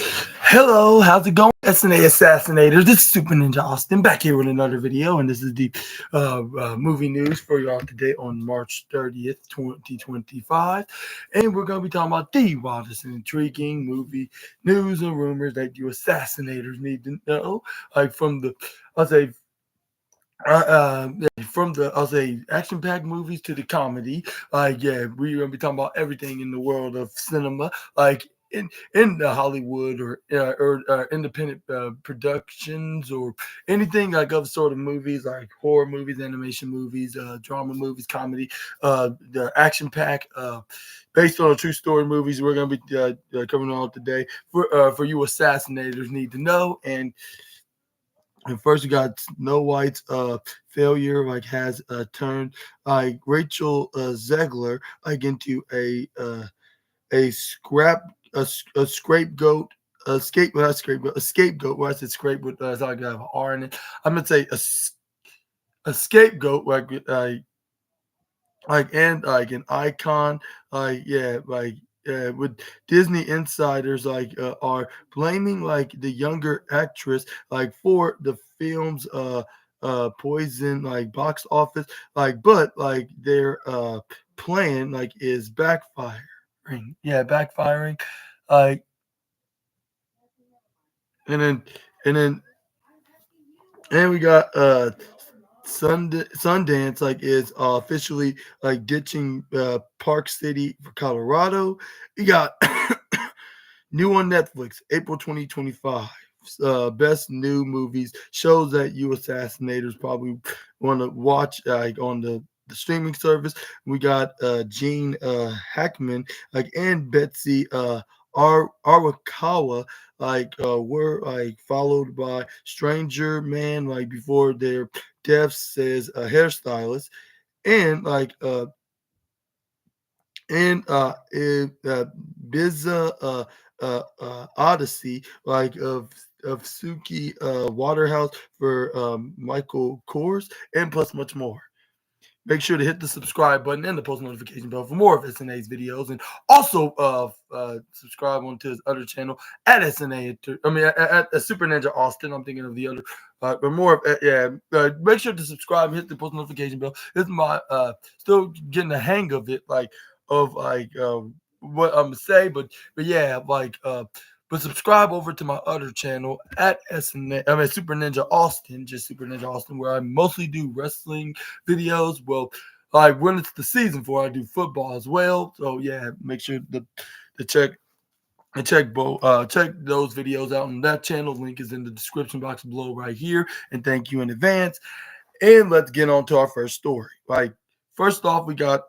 Hello, how's it going, SNA Assassinators? This is Super Ninja Austin back here with another video, and this is the movie news for y'all today on March 30th, 2025. And we're going to be talking about the wildest and intriguing movie news and rumors that you assassinators need to know. Like I'll say, from the I'll say action-packed movies to the comedy. Yeah, we're gonna be talking about everything in the world of cinema, like in the Hollywood or independent productions or anything like of sort of movies like horror movies, animation movies, drama movies, comedy, the action pack. Based on a true story movies, we're gonna be covering all today for you assassinators need to know. And first, we got Snow White's failure, like has turned like Rachel Zegler like into a scrap a scapegoat. A scapegoat. Where I said scrape with it's like I have an R in it. I'm gonna say a scapegoat, and like an icon, with Disney insiders are blaming like the younger actress like for the film's poison like box office, but like their plan like is backfiring. Yeah, backfiring. Like and then and then and we got Sundance like is officially like ditching Park City for Colorado. You got new on Netflix, April 2025. Best new movies shows that you assassinators probably want to watch like on the streaming service. We got Gene Hackman and Betsy Arakawa were like followed by Stranger Man like before their deaths, says a hairstylist. And Biza Odyssey of Suki Waterhouse for Michael Kors, and plus much more. Make sure to hit the subscribe button and the post notification bell for more of SNA's videos, and also subscribe onto his other channel at SNA. At Super Ninja Austin. I'm thinking of the other, but more of make sure to subscribe and hit the post notification bell. This is my still getting the hang of it, what I'm gonna say, but yeah, but subscribe over to my other channel at SNA. Super Ninja Austin, just Super Ninja Austin, where I mostly do wrestling videos. Well, like when it's the season for, I do football as well. So yeah, make sure to check those videos out on that channel. Link is in the description box below right here. And thank you in advance. And let's get on to our first story. First off, we got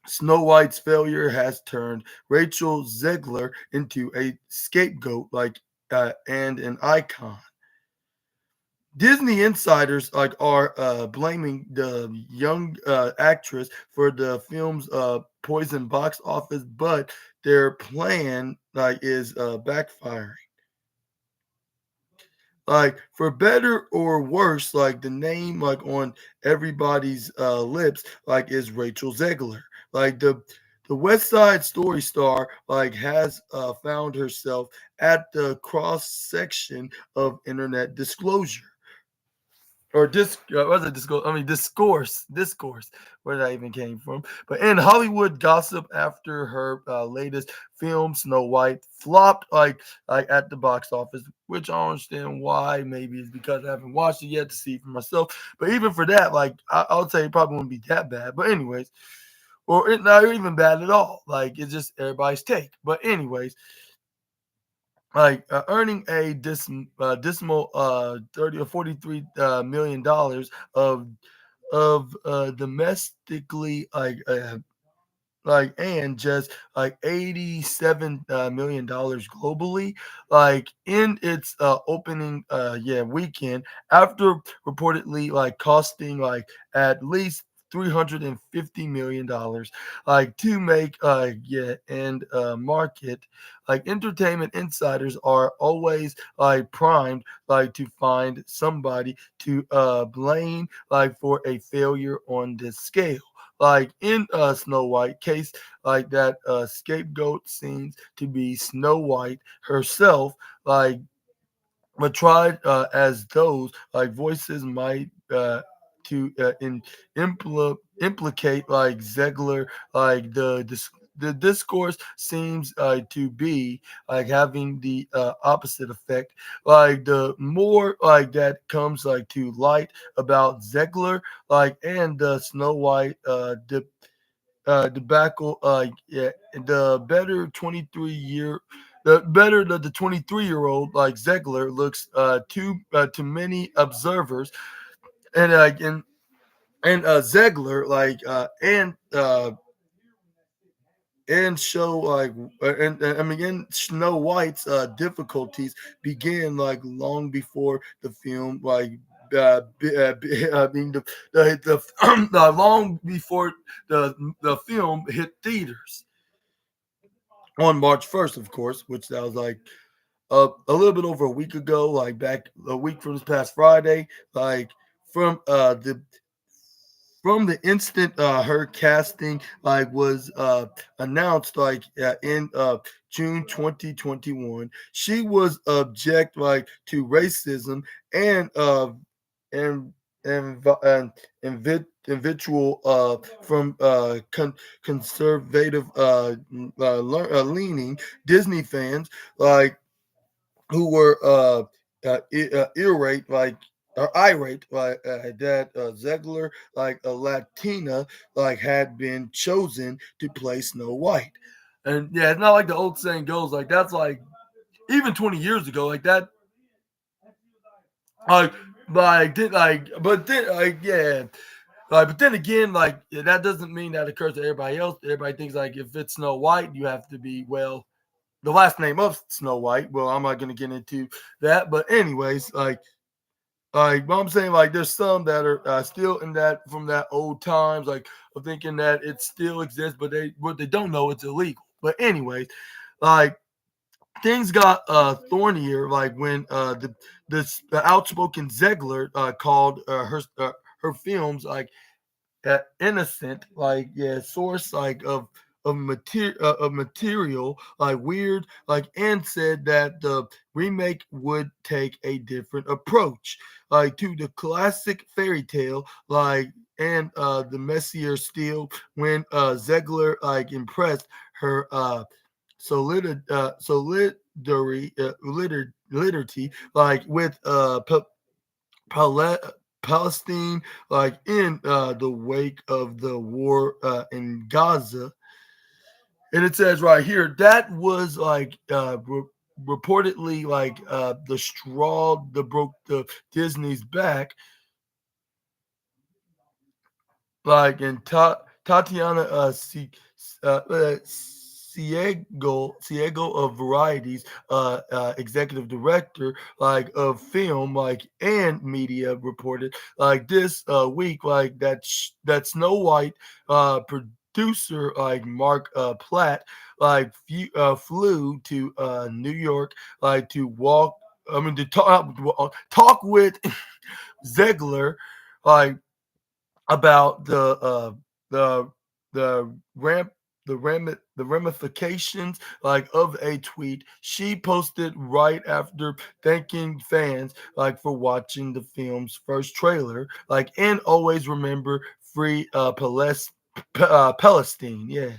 Snow White's failure has turned Rachel Zegler into a scapegoat, and an icon. Disney insiders are blaming the young actress for the film's poison box office, but their plan is backfiring. For better or worse, the name on everybody's lips is Rachel Zegler. The West Side Story star has found herself at the cross section of internet disclosure or what's it discourse? Discourse, where that even came from. But in Hollywood gossip after her latest film, Snow White, flopped at the box office, which I don't understand why. Maybe it's because I haven't watched it yet to see for myself. But even for that, I would say it probably wouldn't be that bad. But anyways, or it not even bad at all. It's just everybody's take. But anyways, earning a dismal 30 or 43 $1 million of domestically and just $87 million globally, in its opening weekend, after reportedly costing at least $350 million to make and market. Entertainment insiders are always primed to find somebody to blame for a failure on this scale. like in Snow White case, like that scapegoat seems to be Snow White herself, like but tried as those like voices might to implicate like Ziegler, like the discourse seems to be like having the opposite effect. Like the more like that comes like to light about Ziegler, like and the Snow White debacle, yeah, the better 23 year, the 23-year-old like Zegler looks to many observers, and Zegler and show like and I mean again Snow White's difficulties began like long before the film like I mean long before the film hit theaters on March 1st, of course, which that was like a little bit over a week ago, like back a week from this past Friday, like from the instant her casting like was announced like in June 2021, she was object like to racism and and and virtual from conservative leaning Disney fans like who were irate like or irate like that Zegler like a Latina like had been chosen to play Snow White. And yeah, it's not like the old saying goes like that's like even 20 years ago like that like did like but then like yeah but then again like yeah, that doesn't mean that occurs to everybody else. Everybody thinks like if it's Snow White you have to be well the last name of Snow White. Well, I'm not going to get into that, but anyways, but I'm saying like there's some that are still in that from that old times, like of thinking that it still exists, but they don't know it's illegal. But anyways, like things got thornier, like when the outspoken Zegler called her films like innocent, like yeah, source like of material, like weird, like and said that the remake would take a different approach, like to the classic fairy tale, like and the messier steel when Zegler like impressed her solidarity like with Pale- Palestine, like in the wake of the war in Gaza. And it says right here that was like reportedly like the straw that broke the Disney's back, like and Tatiana Ciego of Varieties, executive director like of film like and media reported like this week like that Snow White producer like Mark Platt like flew to New York like to walk. I mean to talk with Zegler like about the the ramp the ramifications like of a tweet she posted right after thanking fans like for watching the film's first trailer like and always remember free Palestine. Yeah,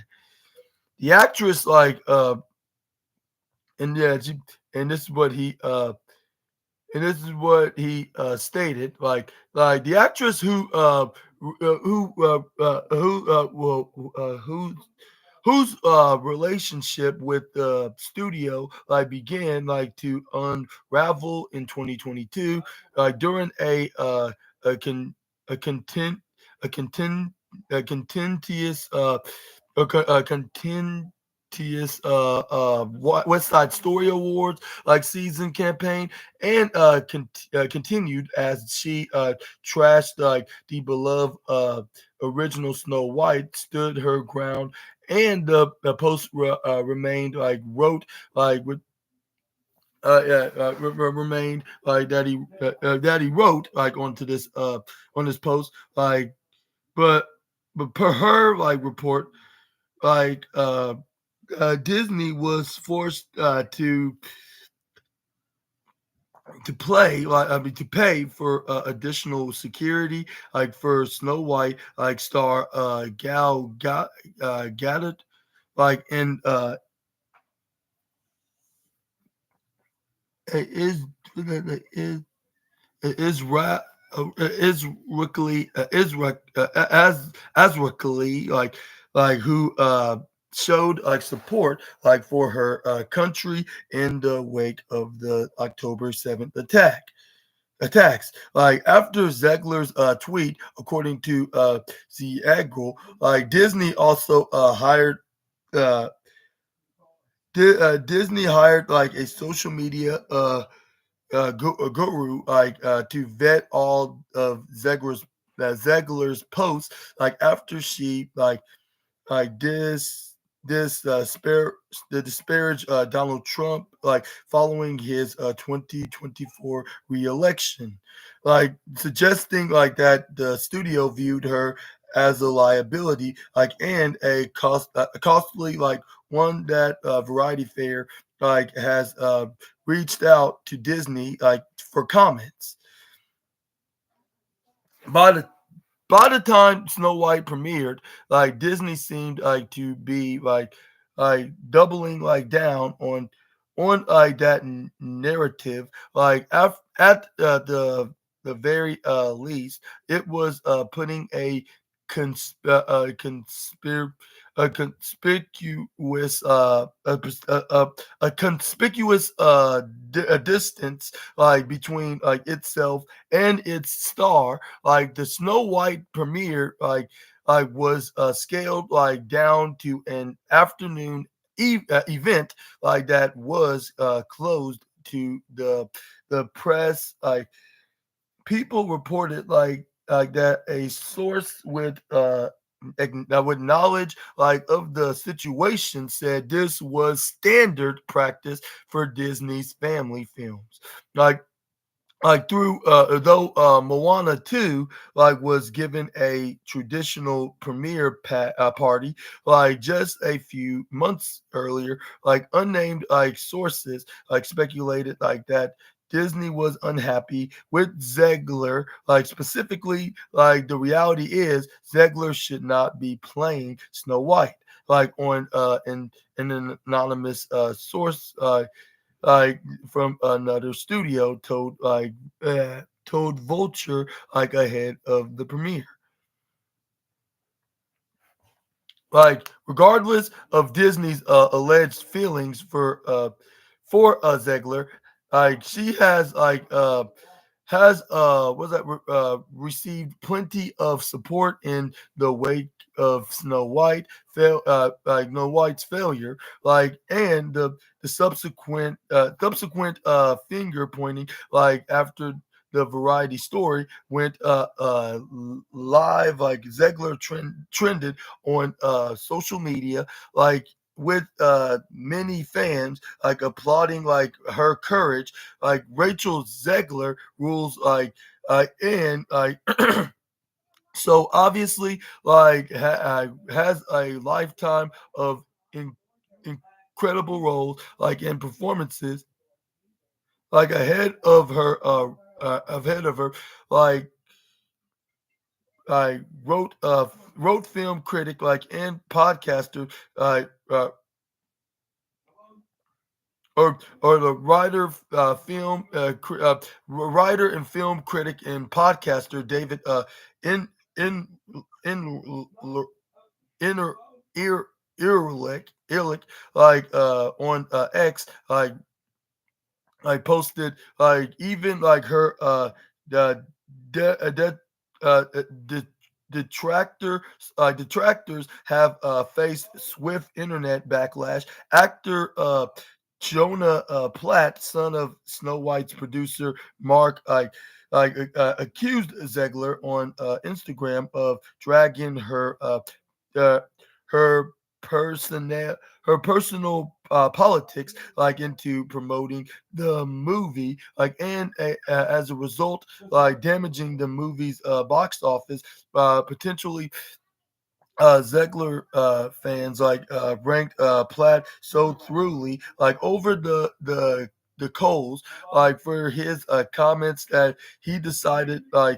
the actress like and yeah she, and this is what he stated like the actress who whose relationship with the studio like began like to unravel in 2022 during a con a content a content a contentious a contentious West Side Story Awards like season campaign and continued as she trashed like the beloved original Snow White, stood her ground, and the post remained like wrote like with yeah, remained like that he wrote like onto this on this post like but. but per her like report, like Disney was forced to pay for additional security, like for Snow White, like star Gadot, like and is is Isra Azrakali, like who showed like support like for her country in the wake of the October 7th attacks. Like after Zegler's tweet, according to Ziegler, like Disney also uh, Disney hired like a social media guru like to vet all of Zegler's posts like after she like the disparage Donald Trump like following his 2024 reelection, like suggesting like that the studio viewed her as a liability like and a costly like one that Variety Fair like has reached out to Disney like for comments. By the by the time Snow White premiered, like Disney seemed like to be like doubling like down on like that narrative. Like at the very least, it was putting conspir a conspicuous a conspicuous a distance like between like itself and its star. Like the Snow White premiere like was scaled like down to an afternoon event like that was closed to the press. Like people reported like that a source with knowledge like of the situation said this was standard practice for Disney's family films. Like through though Moana 2 like was given a traditional premiere party like just a few months earlier, like unnamed like sources like speculated like that Disney was unhappy with Zegler, like specifically like the reality is Zegler should not be playing Snow White, like on an anonymous source like from another studio told Vulture like ahead of the premiere. Like regardless of Disney's alleged feelings for Zegler, like she has was that received plenty of support in the wake of Snow White's failure, like and the subsequent finger pointing like after the Variety story went live. Like Zegler trended on social media like with many fans like applauding like her courage. Like Rachel Zegler rules and like so obviously like has a lifetime of in, incredible roles like in performances like ahead of her like I wrote film critic like and podcaster uh, or the writer and film critic and podcaster David in in in inner ear Ehrlich like on X like posted like even like her the de, de, detractors have faced swift internet backlash. Actor Jonah Platt, son of Snow White's producer Mark, accused Zegler on Instagram of dragging uh, her personnel her personal politics like into promoting the movie like and as a result like damaging the movie's box office potentially Zegler fans ranked Platt so thoroughly over the Coles for his comments that he decided or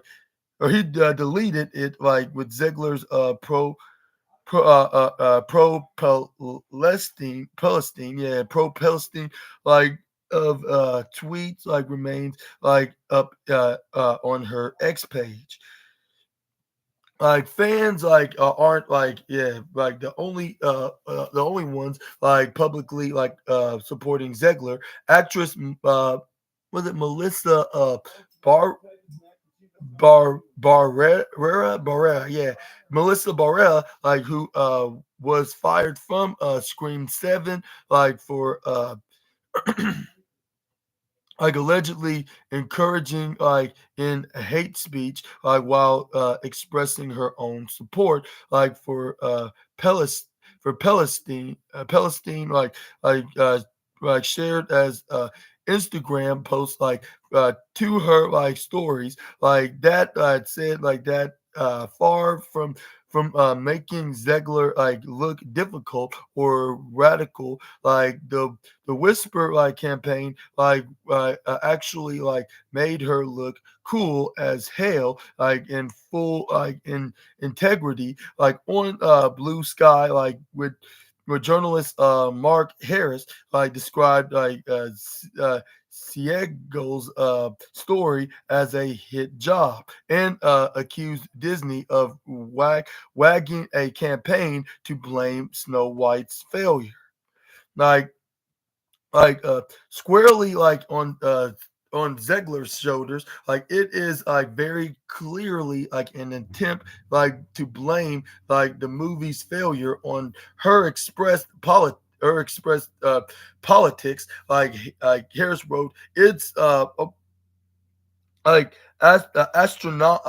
he deleted it with Ziegler's pro Palestine, yeah, pro Palestine like of tweets remains up on her X page. Fans aren't yeah the only ones publicly supporting Zegler. Actress was it Melissa Bar Barrera, yeah, Melissa Barrera, who was fired from Scream 7 for allegedly encouraging in hate speech while expressing her own support for Palestine Palestine shared as Instagram posts to her stories that said that far from making Zegler look difficult or radical the Whisper campaign actually made her look cool as hell in full in integrity on Blue Sky with journalist Mark Harris described Siegel's story as a hit job and accused Disney of wagging a campaign to blame Snow White's failure. Like squarely on Zegler's shoulders. It is very clearly an attempt to blame the movie's failure on her expressed politics. Harris wrote, it's astronaut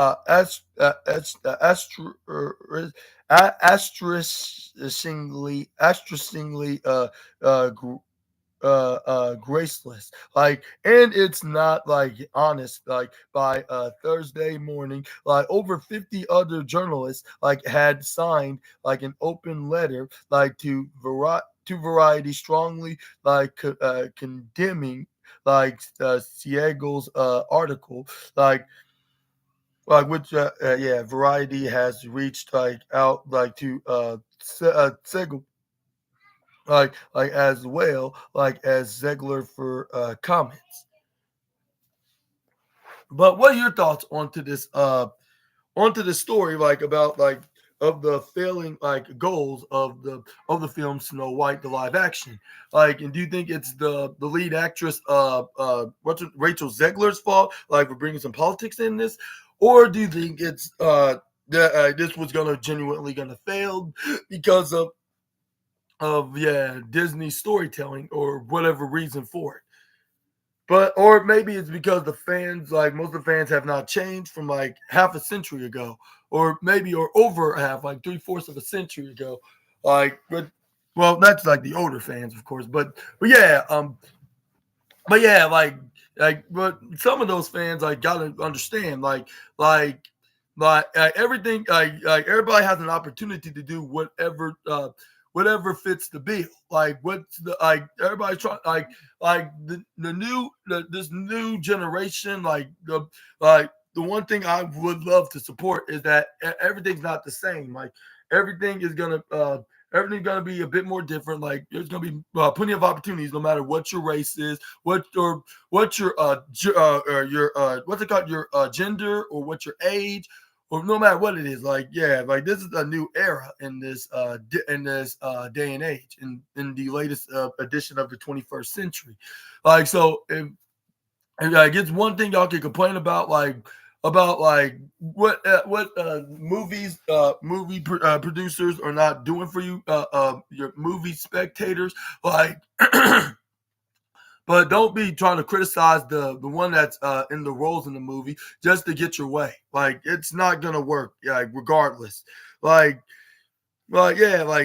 asteriskingly graceless and it's not honest by Thursday morning over 50 other journalists had signed an open letter to Variety strongly condemning Siegel's article which yeah, Variety has reached out to Siegel as well as Zegler for comments. But what are your thoughts onto this story about of the failing goals of the film Snow White the live action? And do you think it's the lead actress what's it, Rachel Zegler's fault for bringing some politics in this, or do you think it's that this was gonna genuinely gonna fail because of yeah Disney storytelling or whatever reason for it? But or maybe it's because the fans, most of the fans, have not changed from half a century ago, or maybe or over half, three-fourths of a century ago. But well, that's the older fans, of course. But yeah, but some of those fans gotta understand like everything everybody has an opportunity to do whatever fits the bill. What's the everybody's trying the new this new generation the one thing I would love to support is that everything's not the same. Everything is gonna everything's gonna be a bit more different. There's gonna be plenty of opportunities, no matter what your race is, what your your what's it called, your gender, or what your age, or no matter what it is. Yeah, this is a new era in this day and age, in the latest edition of the 21st century. So if it's one thing y'all can complain about, what producers are not doing for you, your movie spectators, but don't be trying to criticize the one that's in the roles in the movie just to get your way. It's not gonna work, regardless. like yeah,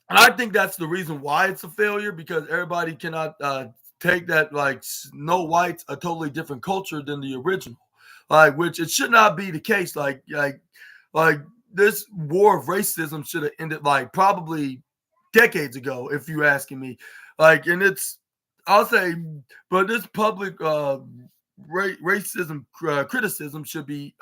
and I think that's the reason why it's a failure, because everybody cannot take that Snow White's a totally different culture than the original, which it should not be the case. Like this war of racism should have ended like probably decades ago, if you asking me. Like, and it's I'll say, but this public racism criticism should be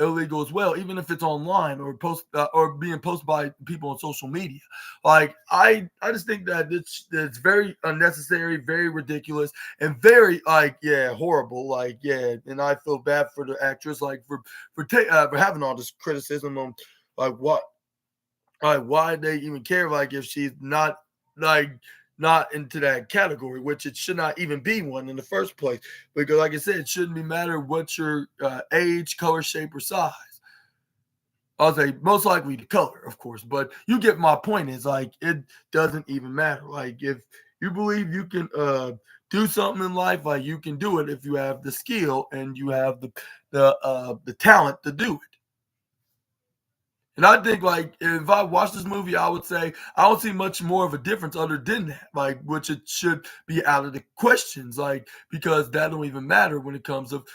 illegal as well, even if it's online or post or being posted by people on social media. Like I just think that it's very unnecessary, very ridiculous, and very horrible. Like and I feel bad for the actress like for having all this criticism on like what why they even care like if she's like not into that category, which it should not even be one in the first place. Because, like I said, it shouldn't be matter what your age, color, shape, or size. I'll say most likely the color, of course, but you get my point. Is like it doesn't even matter. Like if you believe you can do something in life, like you can do it if you have the skill and you have the talent to do it. And I think, like, if I watch this movie, I would say I don't see much more of a difference other than that, like, which it should be out of the questions, like, because that don't even matter when it comes of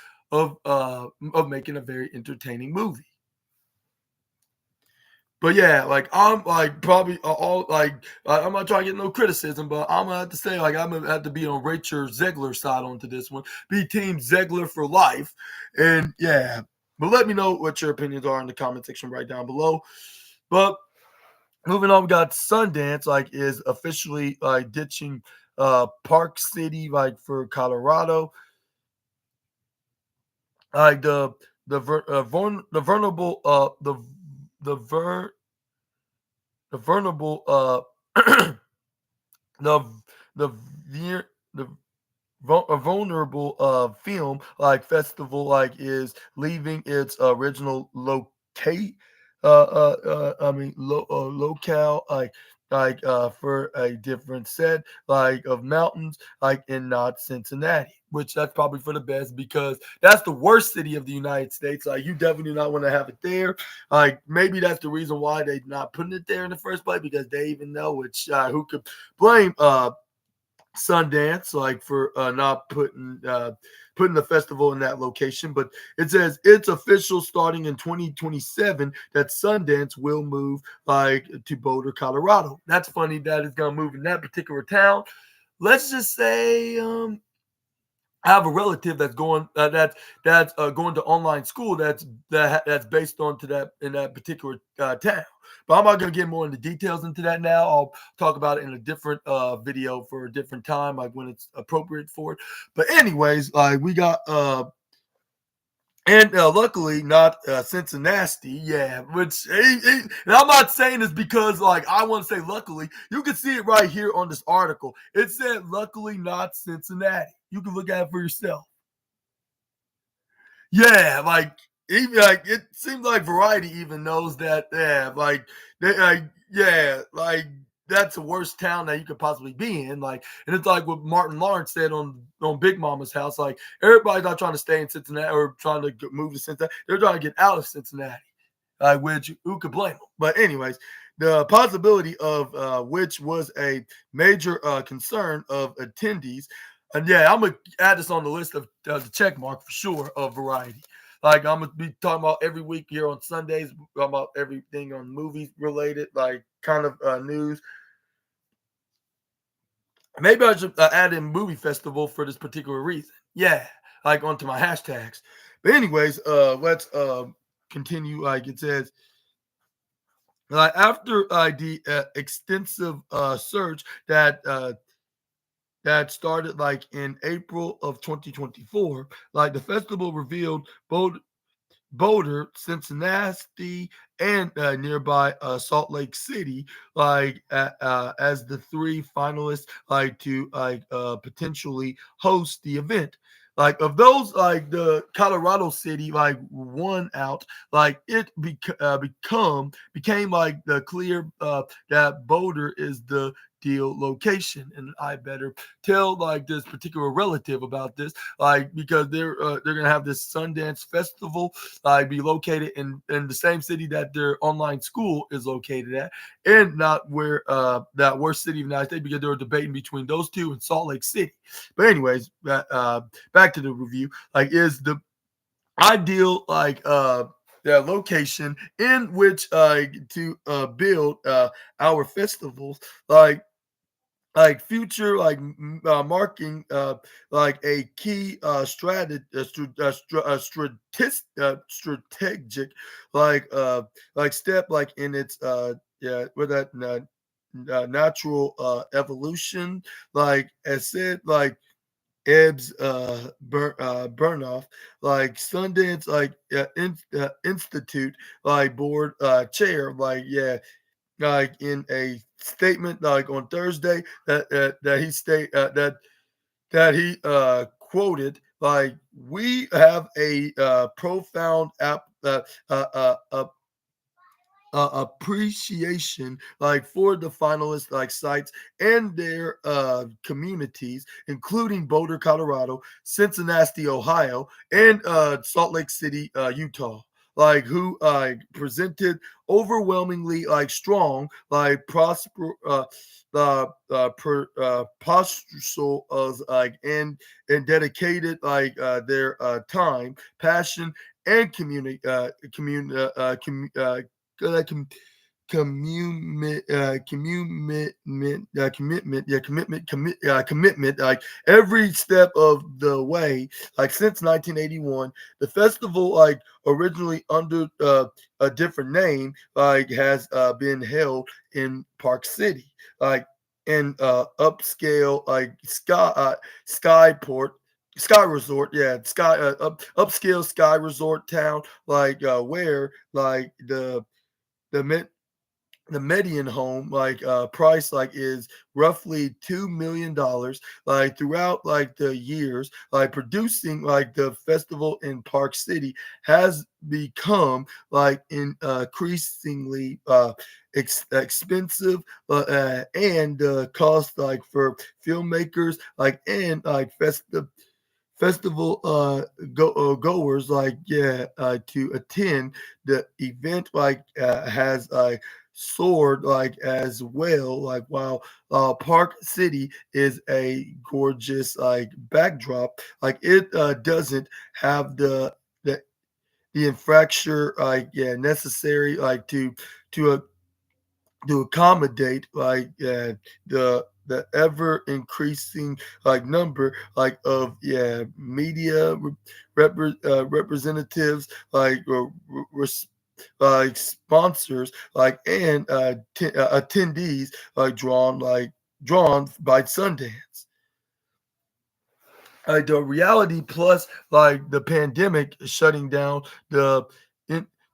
making a very entertaining movie. But yeah, like I'm like probably all like I'm not trying to get no criticism, but I'm gonna have to say like I'm gonna have to be on Rachel Zegler's side onto this one. Be Team Zegler for life, and yeah. But let me know what your opinions are in the comment section right down below. But moving on, we got Sundance like is officially like ditching Park City like for Colorado. Like the vulnerable the ver the vulnerable the the the a vulnerable film like festival like is leaving its original locate locale for a different set like of mountains like in not Cincinnati, which that's probably for the best because that's the worst city of the United States. Like you definitely do not want to have it there. Like maybe that's the reason why they're not putting it there in the first place because they even know which who could blame Sundance, like for not putting the festival in that location. But it says it's official starting in 2027 that Sundance will move like to Boulder, Colorado. That's funny that it's gonna move in that particular town. Let's just say I have a relative that's going going to online school that's based on to that in that particular town. But I'm not going to get more into details into that now. I'll talk about it in a different video for a different time, like when it's appropriate for it. But anyways, like we got and luckily not Cincinnati, yeah. And I'm not saying this because like I want to say luckily. You can see it right here on this article. It said luckily not Cincinnati. You can look at it for yourself. Yeah, like even like it seems like Variety even knows that. Yeah, like they yeah, like that's the worst town that you could possibly be in. Like, and it's like what Martin Lawrence said on Big Mama's House. Like everybody's not trying to stay in Cincinnati or trying to move to Cincinnati. They're trying to get out of Cincinnati. Which who could blame them? But anyways, the possibility of which was a major concern of attendees. And yeah, I'm gonna add this on the list of the check mark for sure of Variety. Like I'm gonna be talking about every week here on Sundays about everything on movies related, like kind of news. Maybe I should add in movie festival for this particular reason. Yeah, like onto my hashtags. But anyways, let's continue. Like it says, after the extensive search that started like in April of 2024, like the festival revealed Boulder, Cincinnati, and nearby Salt Lake City, like as the three finalists, like to potentially host the event. Like of those, like the Colorado City, like won out, like it became like the clear that Boulder is the deal location, and I better tell like this particular relative about this, like because they're gonna have this Sundance festival be located in the same city that their online school is located at, and not where that worst city of the United States because they were debating between those two and Salt Lake City. But anyways, back to the review. Like, is the ideal location in which to build our festivals, like future marking like a key strategic step in its with that natural evolution, like as said, like Ebbs burn off, like Sundance Institute board chair, in a statement on Thursday that he quoted, like, we have a profound appreciation for the finalists sites and their communities, including Boulder, Colorado, Cincinnati, Ohio, and Salt Lake City, Utah, who presented overwhelmingly strong prosper postural and dedicated their time, passion, and com- commitment every step of the way, since 1981. The festival, originally under a different name, has been held in Park City, in upscale Skyport Sky Resort, yeah, upscale Sky Resort town, where the med- the median home price is roughly $2 million, throughout the years, producing the festival in Park City has become increasingly expensive, and cost for filmmakers and festival goers, to attend the event has soared as well, while Park City is a gorgeous backdrop, it doesn't have the infrastructure necessary to accommodate the ever increasing number of media representatives, sponsors, and attendees drawn by Sundance. The reality plus the pandemic shutting down in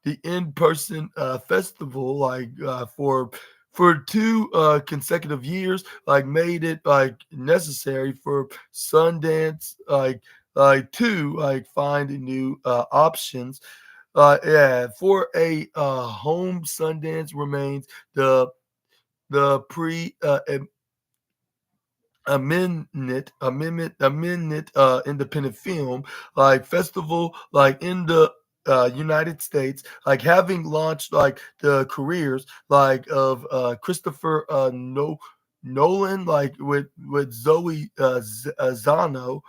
the in-person festival for two consecutive years made it necessary for Sundance to find new options. Yeah, for a home, Sundance remains the pre amendment independent film festival in the United States, having launched the careers of Christopher Nolan, with Zoe Zano,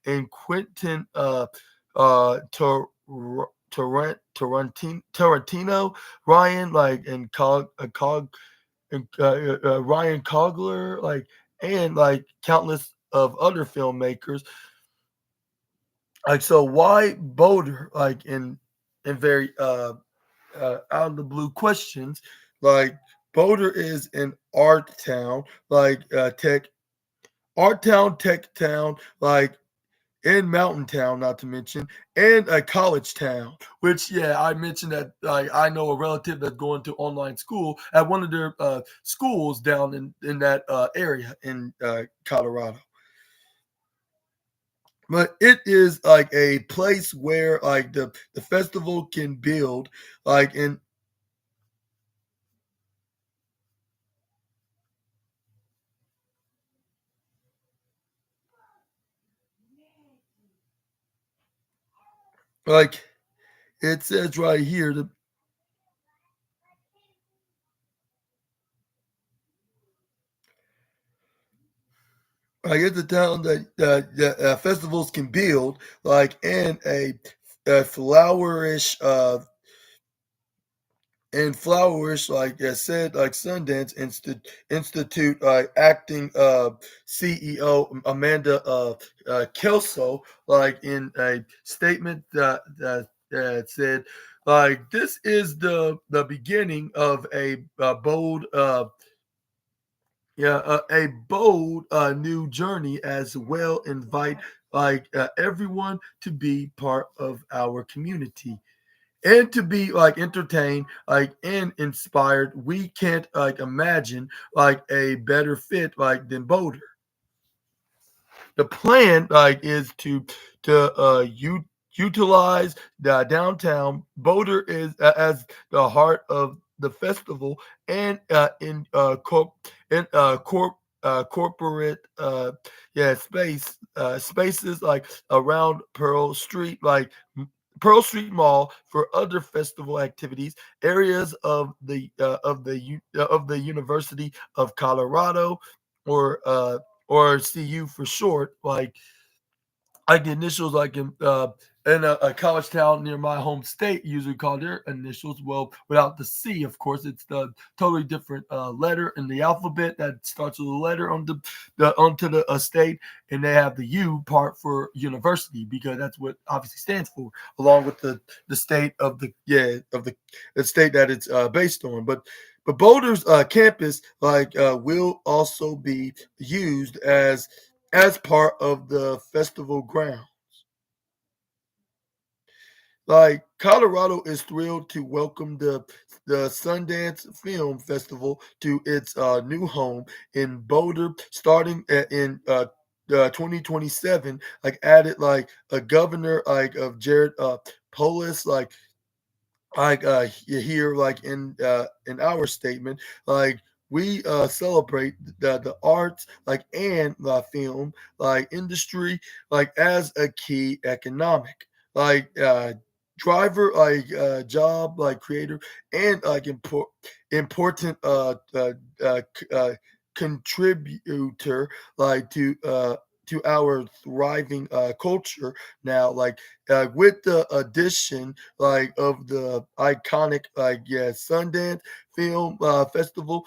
and Quentin Tarantino, Ryan and Ryan Coogler, and countless of other filmmakers. So why Boulder? In very out of the blue questions, Boulder is an art town, tech town, in Mountain Town, not to mention, and a college town. Which, yeah, I mentioned that I know a relative that's going to online school at one of their schools down in that area in Colorado. But it is a place where the festival can build in like it says right here. I get the town that festivals can build and a flourish and flourish, like I said, like Sundance Institute acting CEO Amanda Kelso, like in a statement that said, like this is the beginning of a bold a bold new journey as well. Invite everyone to be part of our community and to be like entertained and inspired. We can't imagine a better fit than Boulder. The plan is to utilize the downtown. Boulder is as the heart of the festival and corporate spaces around Pearl Street Mall for other festival activities, areas of the University of Colorado, or CU for short, like the initials, like in a college town near my home state, usually call their initials. Well, without the C, of course, it's the totally different letter in the alphabet that starts with a letter on the onto the state, and they have the U part for university because that's what obviously stands for, along with the state of the state that it's based on. But Boulder's campus will also be used as part of the festival ground. Like Colorado is thrilled to welcome the Sundance Film Festival to its new home in Boulder, starting in 2027. Added a governor of Jared Polis, here in our statement, we celebrate the arts and the film industry as a key economic like driver job creator and important contributor to our thriving culture now, with the addition of the iconic Sundance Film Festival,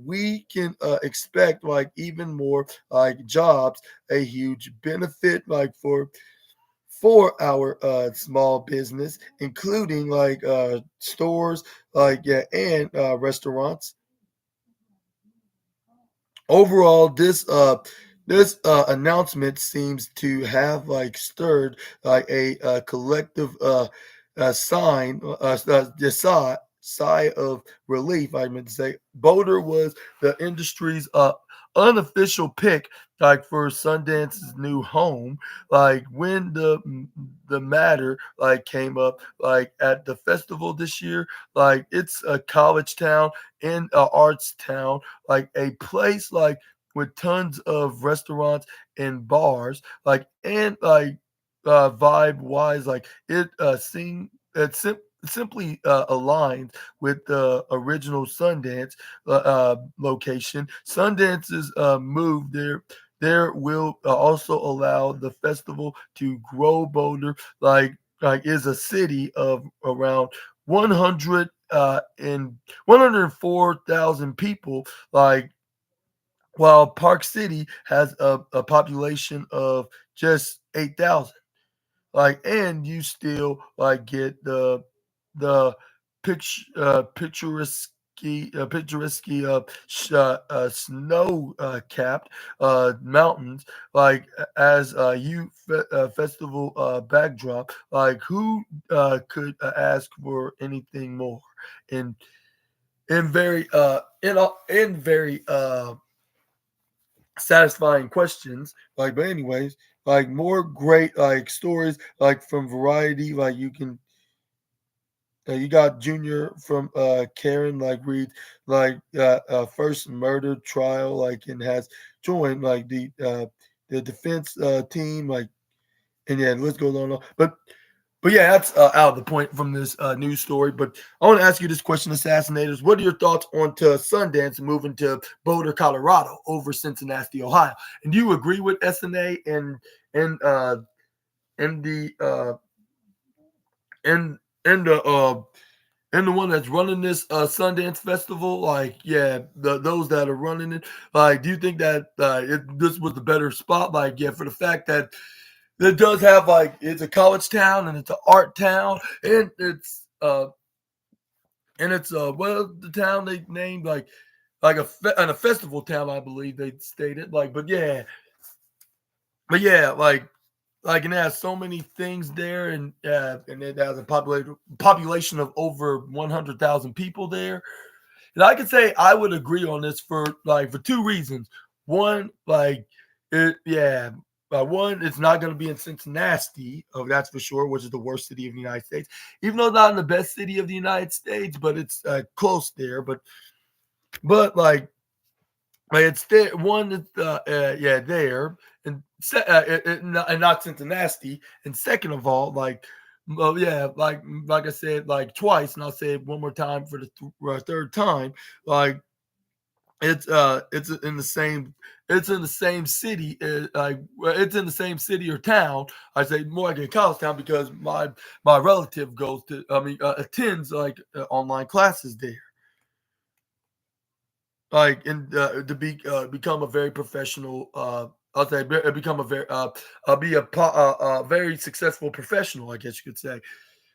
we can expect even more jobs, a huge benefit for our small business, including stores and restaurants. Overall, this announcement seems to have stirred a collective sigh of relief. I meant to say, Boulder was the industry's unofficial pick for Sundance's new home. When the matter came up at the festival this year, it's a college town and a arts town, a place with tons of restaurants and bars, and vibe wise, it simply aligns with the original Sundance location. Sundance's move there will also allow the festival to grow. Boulder is a city of around 100 and 104,000 people, while Park City has a population of just 8,000. And you still get the picturesque snow capped mountains as festival backdrop. Who could ask for anything more? And in very satisfying questions. But anyways, more great stories from Variety. You got Junior from Karen reads first murder trial and has joined the defense team and yeah, let's go on. But yeah, that's out of the point from this news story. But I want to ask you this question, Assassinators. What are your thoughts on to Sundance moving to Boulder, Colorado over Cincinnati, Ohio? And do you agree with SNA and the and and the uh and the one that's running this Sundance Festival, like, yeah, those that are running it, like, do you think that this was the better spot? Like, yeah, for the fact that it does have, like, it's a college town and it's an art town, and it's well, the town they named like and a festival town, I believe they stated, like, but yeah, like, and it has so many things there, and it has a population of over 100,000 people there. And I could say I would agree on this for two reasons. One, like, yeah, one, it's not going to be in Cincinnati, oh, that's for sure, which is the worst city of the United States. Even though it's not in the best city of the United States, but it's close there. But like it's there. One, it's yeah, there, and and not Cincinnati. And second of all, like, well, yeah, like I said, like twice, and I'll say it one more time for the third time. Like, it's in the same it's in the same city, like, well, it's in the same city or town. I say more like a college town because my relative goes to, I mean, attends like online classes there, like, and to become a very professional. I'll say become a very be a very successful professional, I guess you could say.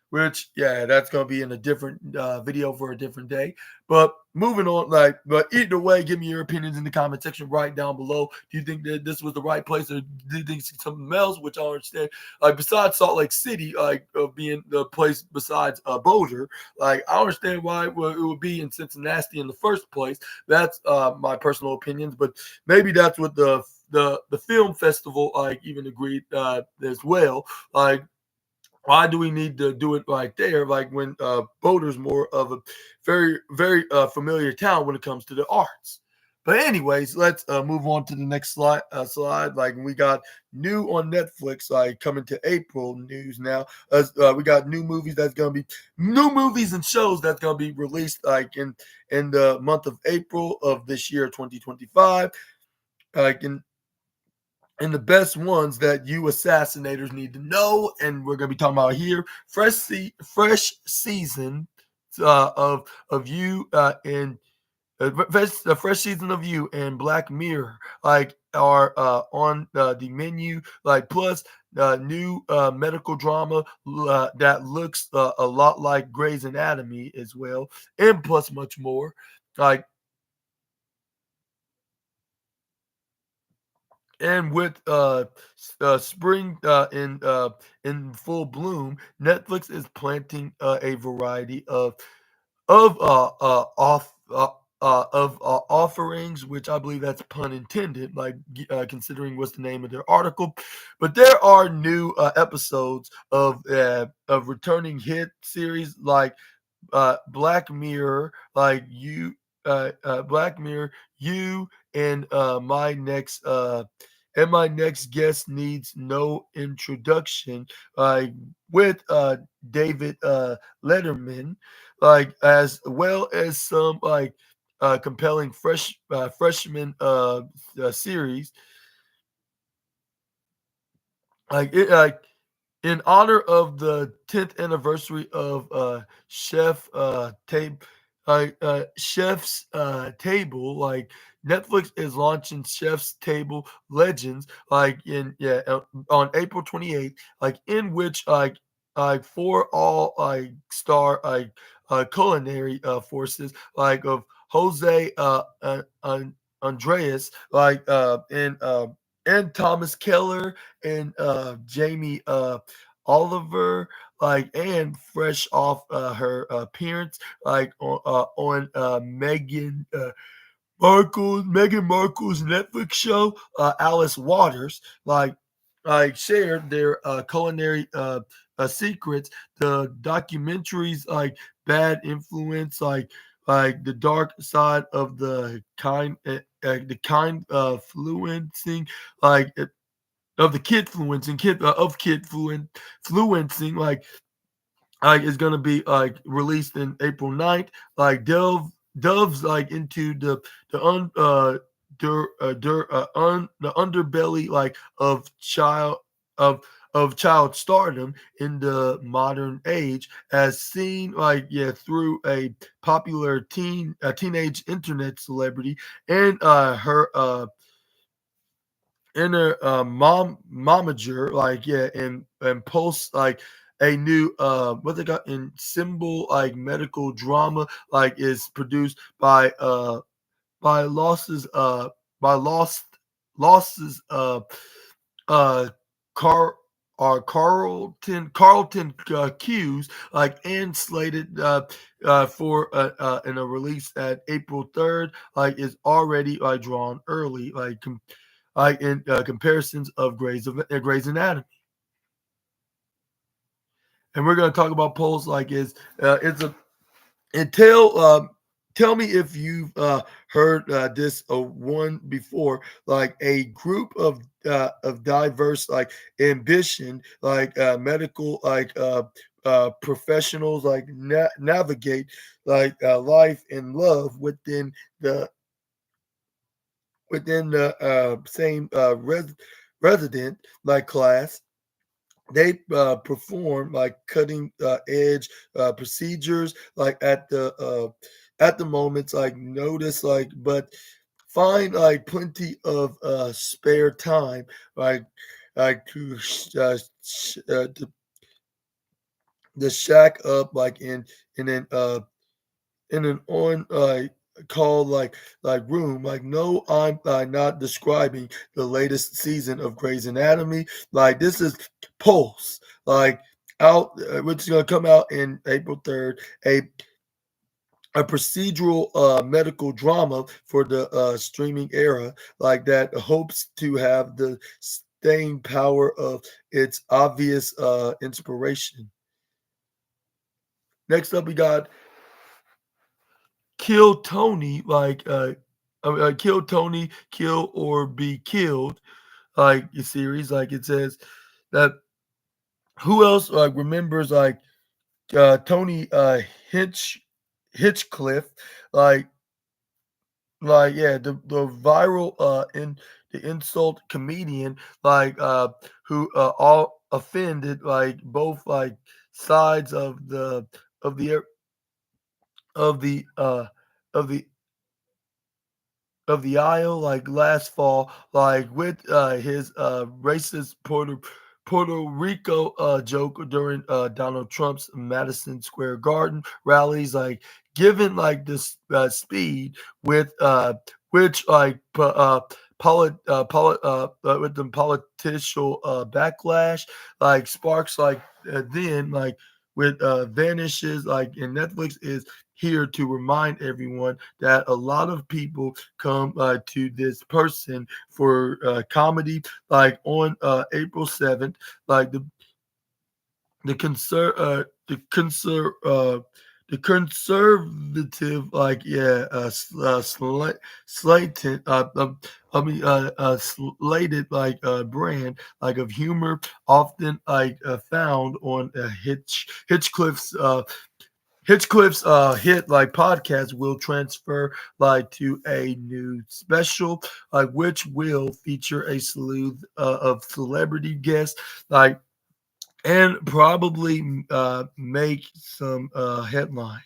Which, yeah, that's gonna be in a different video for a different day. But moving on, like, but either way, give me your opinions in the comment section right down below. Do you think that this was the right place, or do you think it's something else? Which I understand. Like, besides Salt Lake City, like, being the place besides Boulder, like, I understand why it would be in Cincinnati in the first place. That's my personal opinions, but maybe that's what the film festival like even agreed as well. Like, why do we need to do it right there? Like, when Boulder's more of a very familiar town when it comes to the arts. But anyways, let's move on to the next slide. Like, we got new on Netflix, like, coming to April news now. We got new movies and shows that's gonna be released like in the month of April of this year, 2025. Like, and the best ones that you assassinators need to know, and we're gonna be talking about here. Fresh season of you and the fresh season of you and Black Mirror, like, are on the menu. Like, plus new medical drama that looks a lot like Grey's Anatomy as well, and plus much more. Like, and with spring in full bloom, Netflix is planting a variety of offerings, which I believe that's pun intended, like, considering what's the name of their article. But there are new episodes of returning hit series like Black Mirror, like Black Mirror, you and my next guest needs no introduction, like, with David Letterman, like, as well as some like compelling freshman series, like it like in honor of the 10th anniversary of Chef's Table, like, Netflix is launching Chef's Table Legends, like, in yeah on April 28th, like, in which like for all like star like culinary forces, like, of Jose Andreas, like, and Thomas Keller and Jamie Oliver, like, and fresh off her appearance, like, on Meghan Markle's Netflix show, Alice Waters, like shared their culinary secrets. The documentaries, like Bad Influence, like the dark side of the kind of fluencing, like of the kid fluencing kid of kid fluencing, like is gonna be like released in April 9th. Like, delves like into the un the underbelly, like, of of child stardom in the modern age, as seen through a popular teenage internet celebrity and her momager, and post a new what they got in symbol medical drama is produced by losses by lost losses uh car Carlton Hughes and slated for in a release at April 3rd is already drawn early in comparisons of Grey's Anatomy. And we're going to talk about polls it's a and tell me if you've heard this one before, like a group of diverse ambition medical professionals navigate life and love the within the same resident class. They perform cutting edge procedures at the moments notice but find plenty of spare time to shack up in an in an on call room. No, I'm not describing the latest season of Grey's Anatomy. This is Pulse, out which is going to come out in April 3rd. A procedural medical drama for the streaming era that hopes to have the staying power of its obvious inspiration. Next up, we got Kill Tony, Kill Tony, Kill or Be Killed, a series. It says that who else remembers Tony Hitchcliffe, like yeah, the viral in the insult comedian, who all offended both sides of the of the uh of the of the aisle last fall with his racist Puerto Rico joke during Donald Trump's Madison Square Garden rallies given this speed with which with the political backlash sparks then with vanishes and Netflix is here to remind everyone that a lot of people come to this person for comedy. On April 7th, the the conser the conser the conservative slated slated brand of humor often found on Hitchcliffe's hit podcast will transfer to a new special which will feature a slew of celebrity guests and probably make some headlines.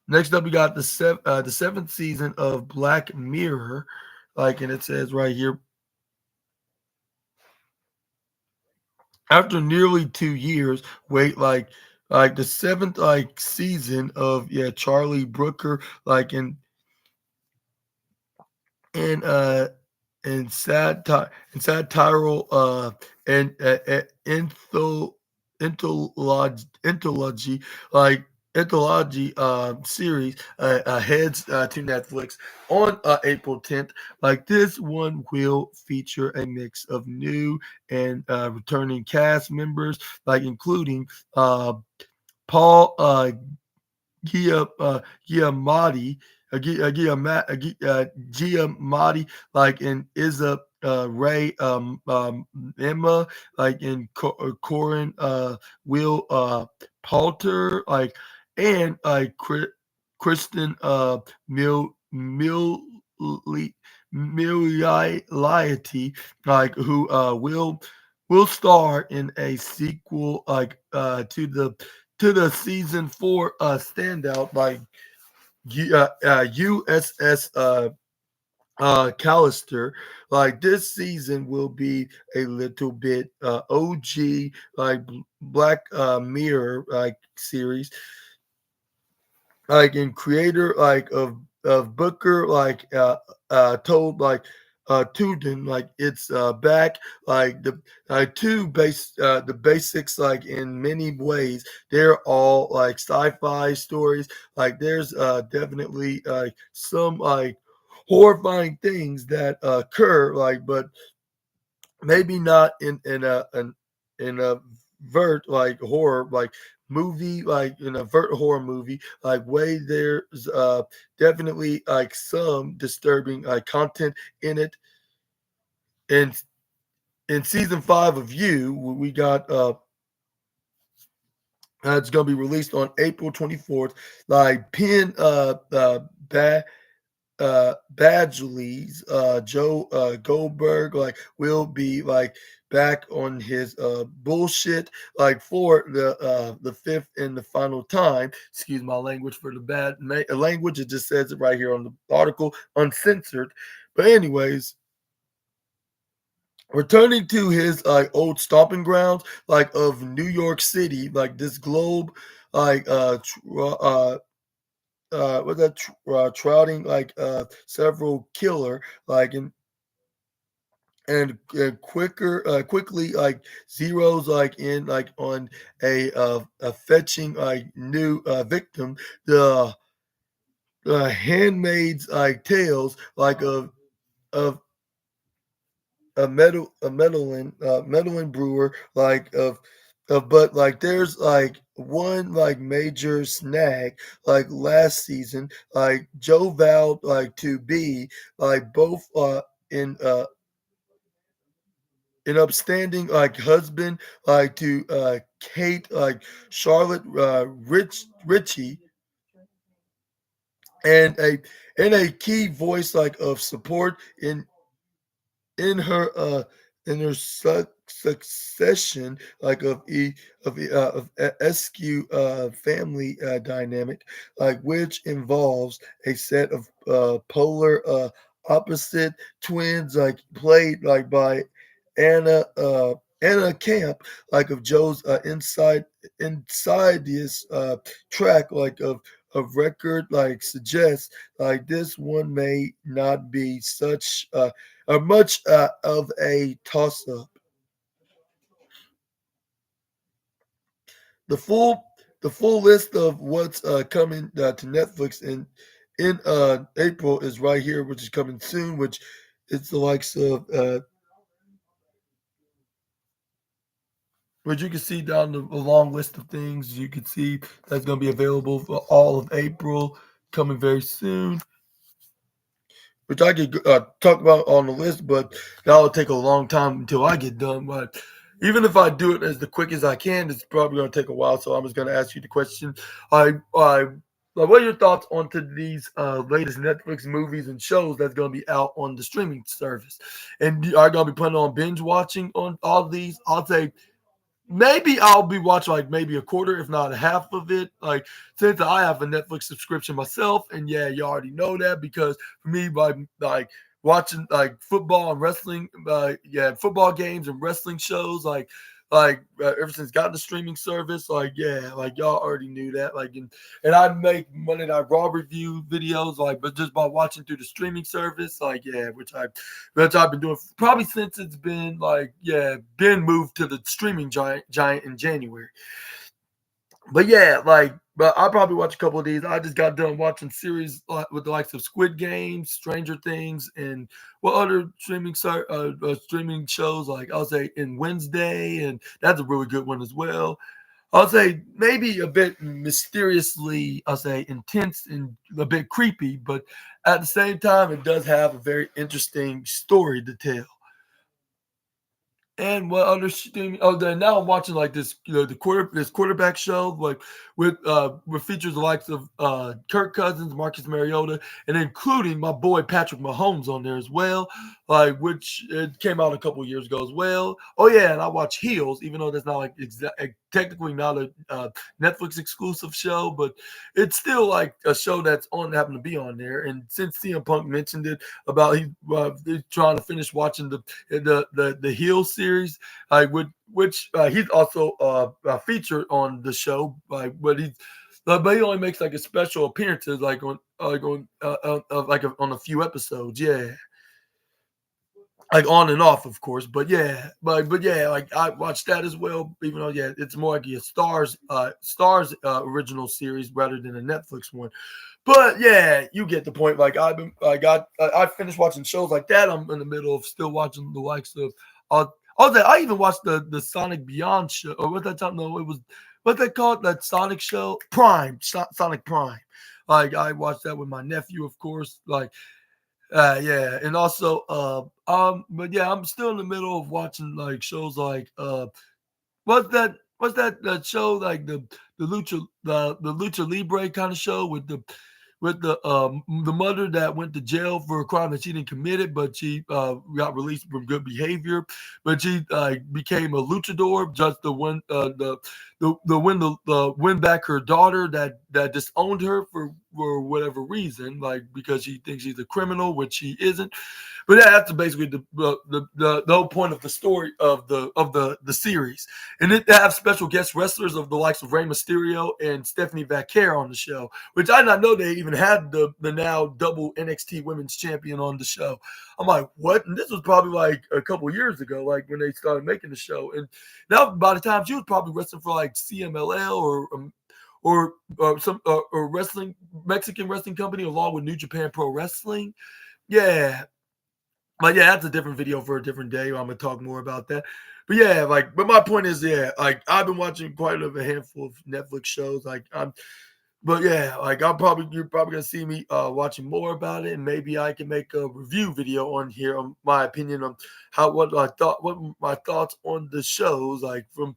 Next up, we got the seventh season of Black Mirror, and it says right here. After nearly 2 years, wait, the seventh season of Charlie Brooker, and uh and satirical anthology series heads to Netflix on April 10th. This one will feature a mix of new and returning cast members, including Paul Giamatti, Giamatti, in Isa Ray, Emma, in Corin, Will Poulter, and Kristen Milioti, who will star in a sequel to the season four standout like USS Callister. Like this season will be a little bit OG like Black Mirror like series like in creator like of Booker told like Tuden like it's back like the the basics like in many ways they're all like sci-fi stories like there's definitely like some like horrifying things that occur like but maybe not in a vert like horror like movie like in a vert horror movie like way there's definitely like some disturbing content in it and in season five of you we got it's gonna be released on April 24th like pin Badgley's Joe Goldberg like will be like back on his bullshit like for the fifth and the final time. Excuse my language for the language. It just says it right here on the article, uncensored. But anyways, returning to his old stomping grounds like of New York City, like this globe, like was that trouting like several killer like and quickly like zeros like in like on a fetching like new victim the handmaid's like tales like of a meddling brewer like of but like there's like one like major snag like last season like Joe vowed like to be like both in an upstanding like husband like to Kate like Charlotte Richie and a key voice like of support in her succession like of SQ family dynamic like which involves a set of polar opposite twins like played like by Anna Anna Camp like of Joe's inside this track like of record like suggests like this one may not be such much of a toss up. The full the full list of what's coming to Netflix in April is right here, which is coming soon. Which it's the likes of which you can see down the a long list of things you can see that's going to be available for all of April, coming very soon. Which I could talk about on the list, but that'll take a long time until I get done. But even if I do it as the quick as I can, it's probably going to take a while. So I'm just going to ask you the question. I like, what are your thoughts onto these latest Netflix movies and shows that's going to be out on the streaming service? And are you going to be planning on binge watching on all these? I'll say maybe I'll be watching like maybe a quarter, if not a half of it. Like since I have a Netflix subscription myself, and yeah, you already know that because for me, by like watching like football and wrestling, yeah, football games and wrestling shows, ever since got the streaming service, like yeah, like y'all already knew that. Like and I make Monday Night Raw review videos, like but just by watching through the streaming service, like yeah, which I've been doing probably since it's been like yeah, been moved to the streaming giant in January. But yeah, like but I'll probably watch a couple of these. I just got done watching series with the likes of Squid Game, Stranger Things, and what other streaming shows like I'll say in Wednesday, and that's a really good one as well. I'll say maybe a bit mysteriously, I'll say intense and a bit creepy, but at the same time, it does have a very interesting story to tell. And what other streaming? Oh, then now I'm watching like this, this quarterback show, like with features the likes of Kirk Cousins, Marcus Mariota, and including my boy Patrick Mahomes on there as well. Like which it came out a couple years ago as well. Oh yeah, and I watch Heels, even though that's not like technically not a Netflix exclusive show, but it's still like a show that's on happened to be on there. And since CM Punk mentioned it about he's trying to finish watching the Heel series, which he's also featured on the show, but he only makes like a special appearances on a few episodes, yeah, like on and off, of course. But yeah, like I watched that as well. Even though yeah, it's more like a Stars original series rather than a Netflix one. But yeah, you get the point. Like I finished watching shows like that. I'm in the middle of still watching the likes of that I even watched the Sonic Beyond show or what that time. No, it was what they called that Sonic show Prime Sonic Prime. Like I watched that with my nephew, of course. Yeah, and also but yeah, I'm still in the middle of watching like shows like what's that show like the Lucha Libre kind of show with the mother that went to jail for a crime that she didn't commit it, but she got released from good behavior. But she became a luchador just to win back her daughter that disowned her for whatever reason, like because she thinks she's a criminal, which she isn't. But yeah, that's basically the whole point of the story of the series. And it have special guest wrestlers of the likes of Rey Mysterio and Stephanie Vaquer on the show, which I did not know they even had the now double NXT Women's Champion on the show. I'm like, what? And this was probably like a couple years ago, like when they started making the show. And now by the time she was probably wrestling for like CMLL or some or wrestling Mexican wrestling company along with New Japan Pro Wrestling. Yeah, but yeah, that's a different video for a different day. I'm gonna talk more about that. But yeah, but my point is, yeah, like I've been watching quite a handful of Netflix shows. But yeah, like you're probably gonna see me watching more about it, and maybe I can make a review video on here on my opinion on what my thoughts on the shows, like from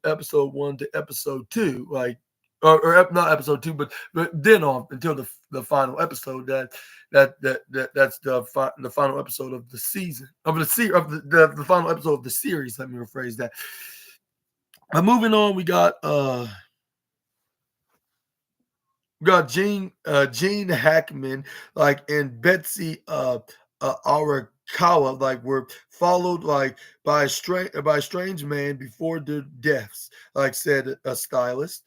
episode 1 to episode 2, like not episode 2, but then on until the final episode that's the final episode of the season of the final episode of the series. Let me rephrase that. Moving on, we got Gene Hackman, like, and Betsy Arakawa, like, were followed like by a strange man before their deaths, like said a stylist.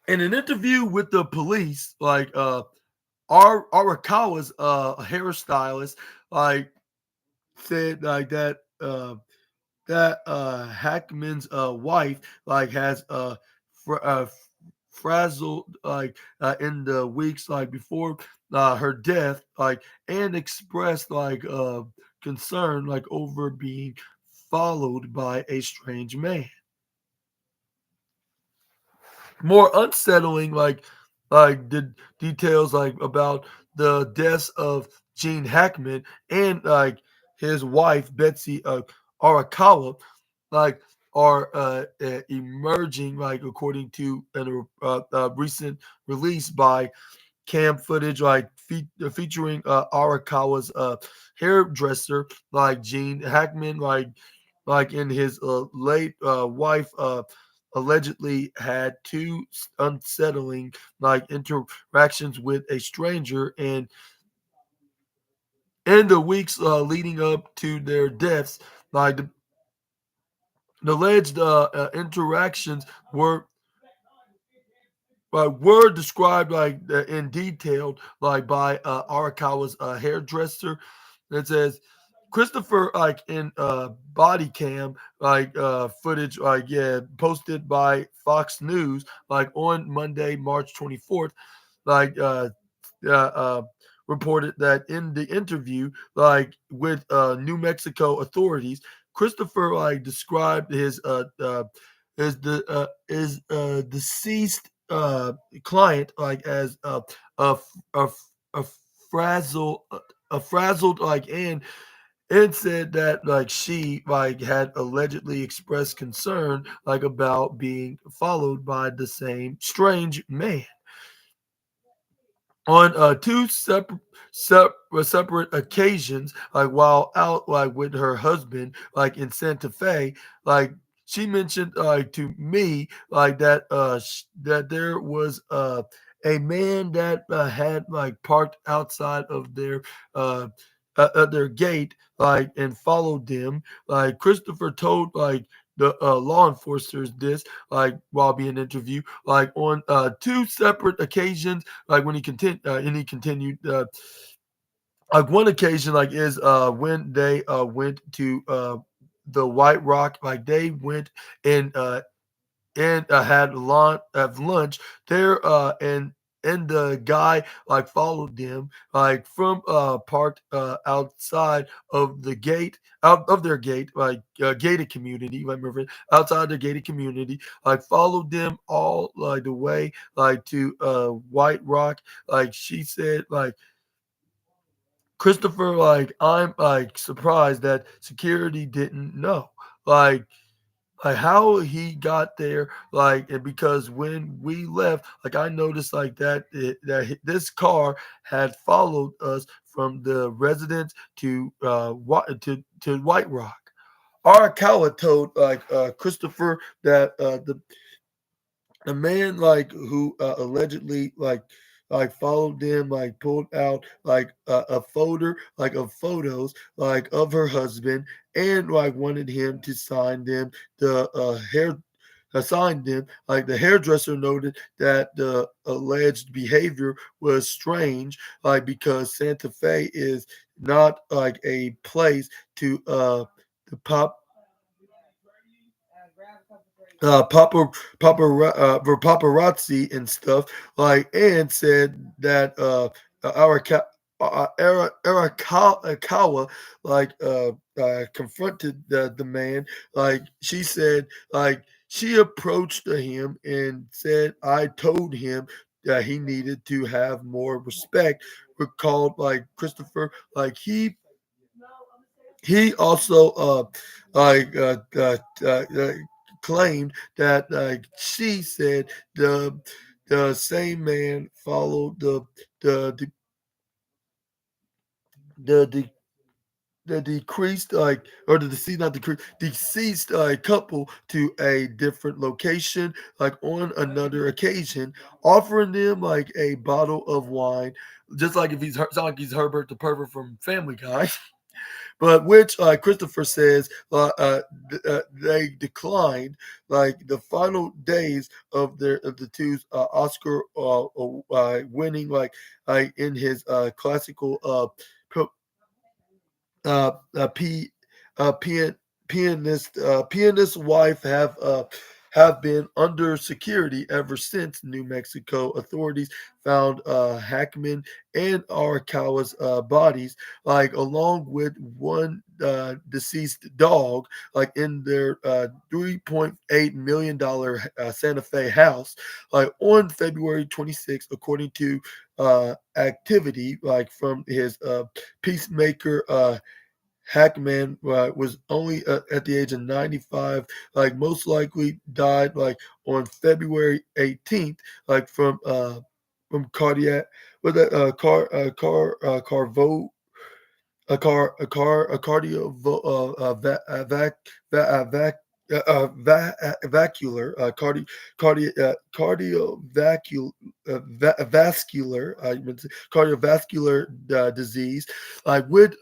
In an interview with the police, like Arakawa's hairstylist, like said like that Hackman's wife like has fr- uh, frazzled in the weeks like before her death, like, and expressed like concern like over being followed by a strange man. More unsettling like the details like about the deaths of Gene Hackman and like his wife Betsy Arakawa, like, are emerging, like, according to a recent release by cam footage, like featuring Arakawa's hairdresser, like Gene Hackman, like in his late wife allegedly had two unsettling like interactions with a stranger, and in the weeks leading up to their deaths, like the alleged interactions were described like in detail, like by Arakawa's hairdresser. It says Christopher, like in body cam, like footage, like, yeah, posted by Fox News, like on Monday, March 24th, like uh, uh, reported that in the interview, like with New Mexico authorities, Christopher like described his deceased client like as a a, a frazzled like and said that like she like had allegedly expressed concern like about being followed by the same strange man on two separate occasions, like while out like with her husband, like in Santa Fe, like she mentioned like to me like that that there was a man that had like parked outside uh of their gate like and followed them. Like Christopher told like the law enforcers this like while being interviewed like on two separate occasions like when he continued and he continued like one occasion like is when they went to the White Rock, like they went and had lunch there and the guy like followed them like from parked outside of the gate out of their gate like gated community, remember, outside the gated community, like followed them all like the way like to White Rock. Like she said like Christopher, like I'm like surprised that security didn't know like how he got there, like, and because when we left, like I noticed like this car had followed us from the residence to to White Rock. Arakawa told like Christopher that the man like who allegedly like followed them like pulled out like a folder like of photos like of her husband and like wanted him to sign them the hair assigned them. Like the hairdresser noted that the alleged behavior was strange, like because Santa Fe is not like a place to pop papa for paparazzi and stuff, like, and said that Araka, Arakawa like confronted the man. Like she said like she approached him and said I told him that he needed to have more respect. Recalled like Christopher, like he also like claimed that she said the same man followed the the the, the decreased like or the deceased not decreased deceased couple to a different location like on another occasion, offering them like a bottle of wine, just like if sound like he's Herbert the pervert from Family Guy. But which Christopher says they declined like the final days of the two's Oscar winning in his classical p pian, pianist wife have been under security ever since New Mexico authorities found Hackman and Arakawa's bodies, like along with one deceased dog, like in their $3.8 million Santa Fe house, like on February 26th, according to activity like from his peacemaker Hackman was only at the age of 95, like most likely died like on February 18th, like from cardiac with a carvo a cardio vac vacular vascular cardiovascular disease like with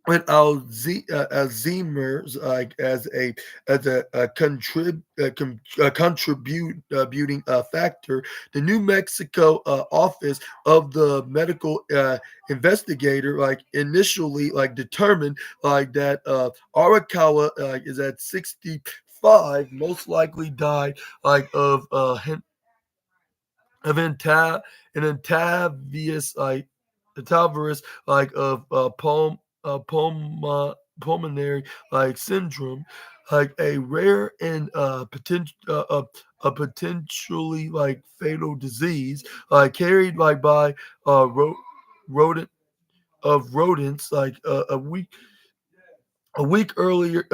Alzheimer's like as a contributing factor. The New Mexico office of the medical investigator like initially like determined like that Arakawa is at 65, most likely died like of an intavious Tavares like of pulmonary like syndrome, like a rare and a potentially like fatal disease, carried like by rodent of rodents like a week. a week earlier,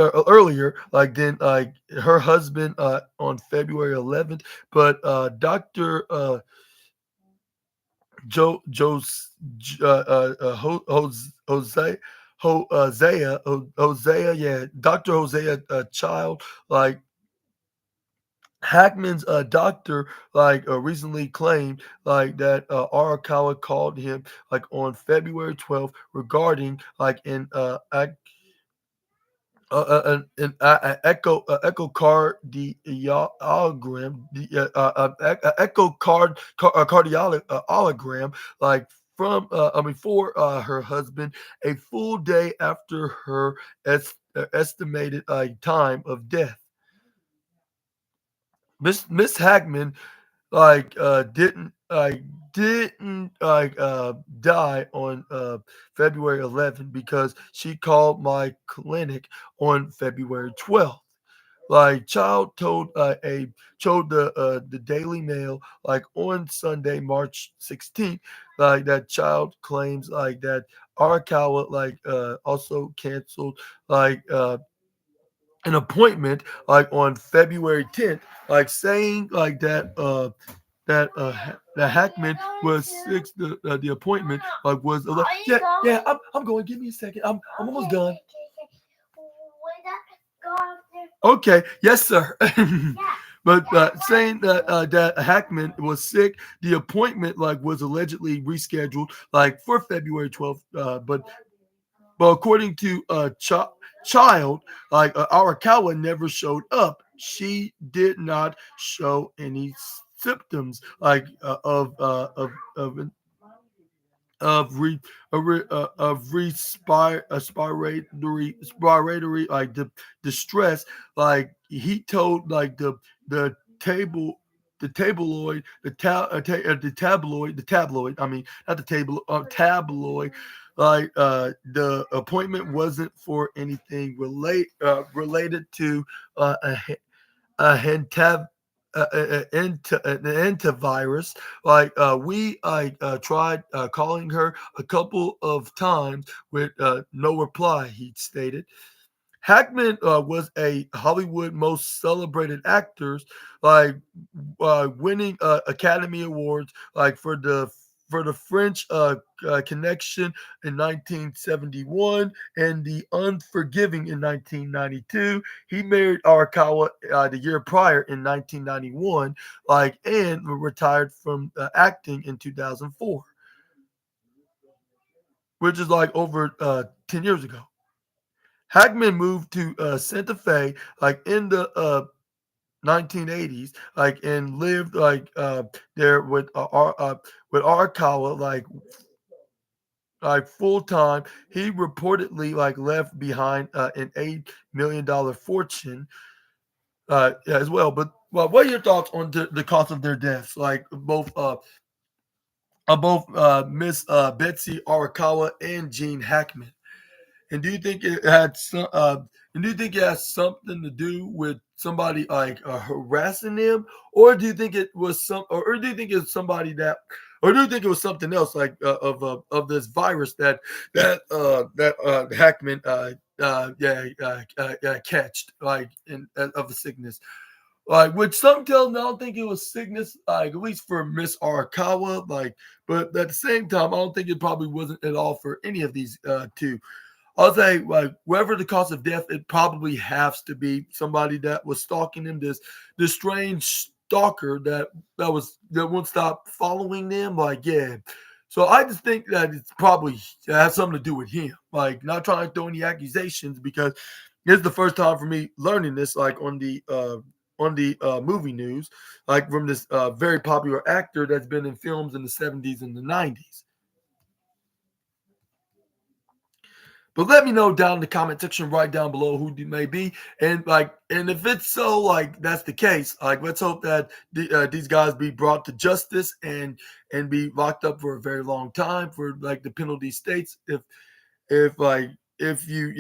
like then like her husband on February 11th, but Dr. Joe Joe's Jose Hosea, yeah, Dr. Hosea Child, like Hackman's doctor, like recently claimed, like that Arakawa called him like on February 12th regarding like an echocardiogram, echocardiogram, like from for her husband, a full day after her estimated time of death. Miss Hackman didn't die on February 11th because she called my clinic on February 12th. Like Child told the Daily Mail like on Sunday, March 16th, like that Child claims like that Arakawa also canceled like an appointment like on February 10th, like saying like that Hackman was sick. The appointment like was yeah, yeah. I'm going. Give me a second. I'm almost done. Okay, yes, sir. But saying that Hackman was sick, the appointment like was allegedly rescheduled like for February 12th. But according to Child, like Arakawa never showed up. She did not show any symptoms like of re, of respiratory like distress. Like he told like the table the tabloid the tabloid, I mean not the table tabloid, like the appointment wasn't for anything related to a hentab an antivirus. Like we tried calling her a couple of times with no reply, he stated. Hackman was a Hollywood most celebrated actors, like winning Academy Awards, like for the French Connection in 1971 and The Unforgiving in 1992. He married Arakawa the year prior in 1991, like and retired from acting in 2004, which is like over 10 years ago. Hackman moved to Santa Fe like in the 1980s, like and lived there with Arakawa like full time. He reportedly like left behind an $8 million fortune as well. But well, what are your thoughts on the cost of their deaths? Like both Miss Betsy Arakawa and Gene Hackman. And do you think it had some? And do you think it has something to do with somebody like harassing them, or do you think it was or do you think it's somebody that, or do you think it was something else like of this virus that Hackman catched like in of the sickness? Like, which some tell me I don't think it was sickness, like at least for Miss Arakawa, like, but at the same time, I don't think it probably wasn't at all for any of these two. I'll say, like, whatever the cause of death, it probably has to be somebody that was stalking them. This strange stalker that won't stop following them. Like, yeah. So I just think that it's probably it has something to do with him. Like, not trying to throw any accusations because this is the first time for me learning this. Like on the movie news, like from this very popular actor that's been in films in the 70s and the 90s. But let me know down in the comment section right down below who you may be, and and if it's so, like that's the case, like let's hope that these guys be brought to justice and be locked up for a very long time for like the penalty states. If like if you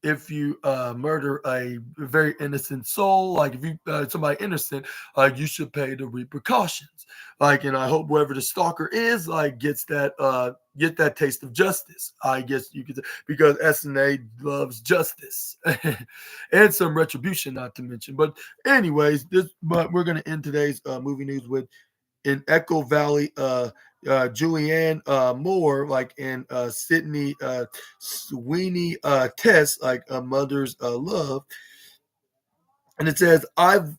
if you murder a very innocent soul, like if you somebody innocent, you should pay the repercussions. Like, and I hope whoever the stalker is, like, get that taste of justice. I guess you could, because SNA loves justice and some retribution, not to mention. But anyways, but we're gonna end today's movie news with in Echo Valley, Julianne Moore, like in Sydney Sweeney Test, like a mother's love. And it says, I've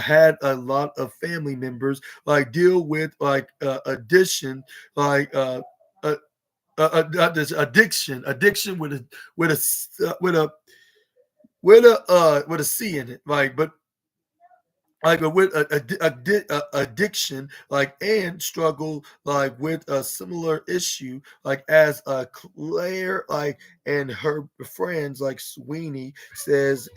had a lot of family members like deal with like addiction, like uh, this addiction with a with a C in it, like, but like with addiction, like, and struggle like with a similar issue, like as Claire, like, and her friends, like Sweeney says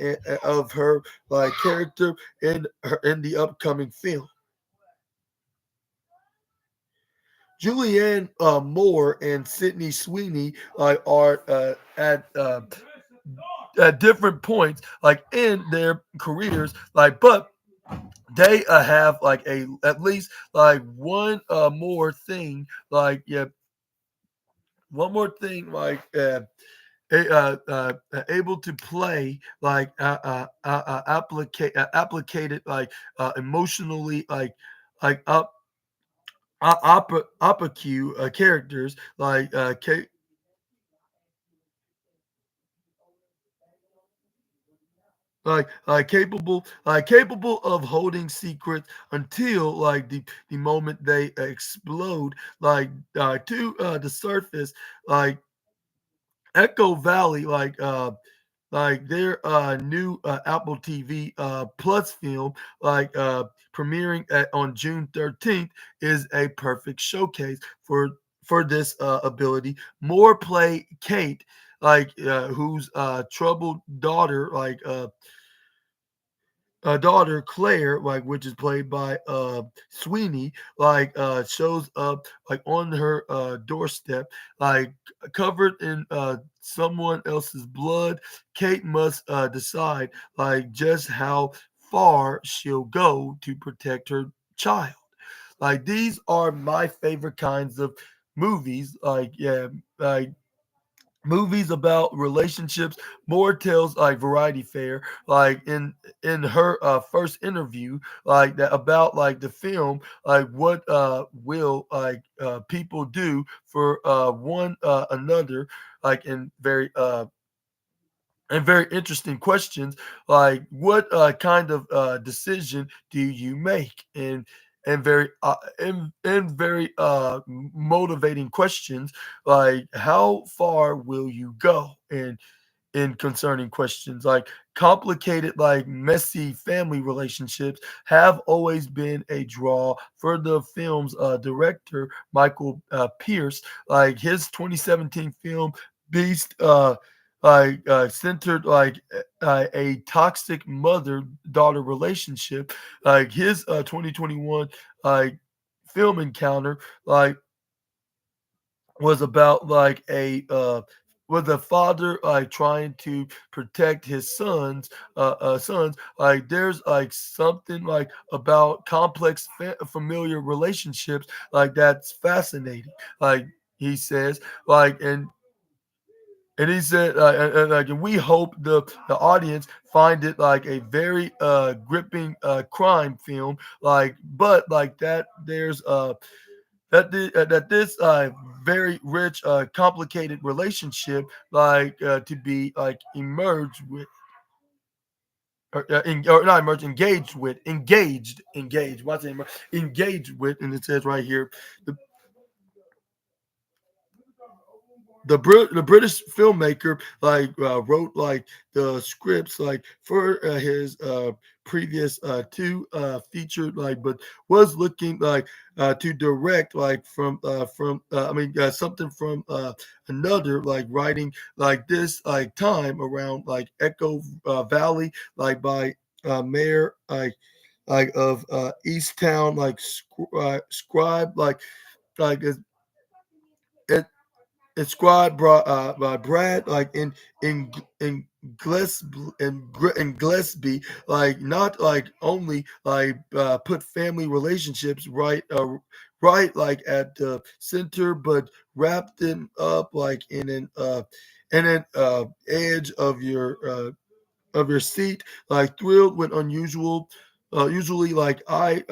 of her like character in the upcoming film. Julianne Moore and Sydney Sweeney are at different points, like in their careers, like, but they have like a at least like one more thing, like, yeah, one more thing, like able to play like applicated, like emotionally, like opera characters, like capable of holding secrets until like the moment they explode, like to the surface, like Echo Valley, like their new Apple TV Plus film, like premiering on June 13th, is a perfect showcase for this ability. More play Kate, like whose troubled daughter, like daughter Claire, like, which is played by Sweeney, like shows up like on her doorstep, like covered in someone else's blood. Kate must decide like just how far she'll go to protect her child. Like, these are my favorite kinds of movies. Like, yeah, like movies about relationships. More tells like Variety Fair, like in her first interview, like that about like the film, like what will like people do for one another, like in very interesting questions, like what kind of decision do you make, and very motivating questions, like how far will you go in concerning questions, like complicated, like messy family relationships have always been a draw for the film's director Michael Pierce. Like his 2017 film Beast, centered like a toxic mother daughter relationship. Like his 2021 like film Encounter, like was about like a with a father like trying to protect his sons. Like there's like something like about complex familiar relationships, like that's fascinating, like he says, like, and he said, like, and we hope the audience find it like a very gripping crime film, like, but like that there's that this very rich, complicated relationship, like to be like emerged with, or not emerged, engaged. What's it? Engaged with, and it says right here, the the British filmmaker like wrote like the scripts like for his previous two featured, like, but was looking like to direct like from I mean something from another, like writing like this like time around like Echo Valley, like by Mayor like of East Town, like scribe, like it, inscribed by Brad, like in in Gillespie, like not like only like put family relationships right like at the center, but wrapped them up like in an edge of your seat, like thrilled with unusual. Usually, like I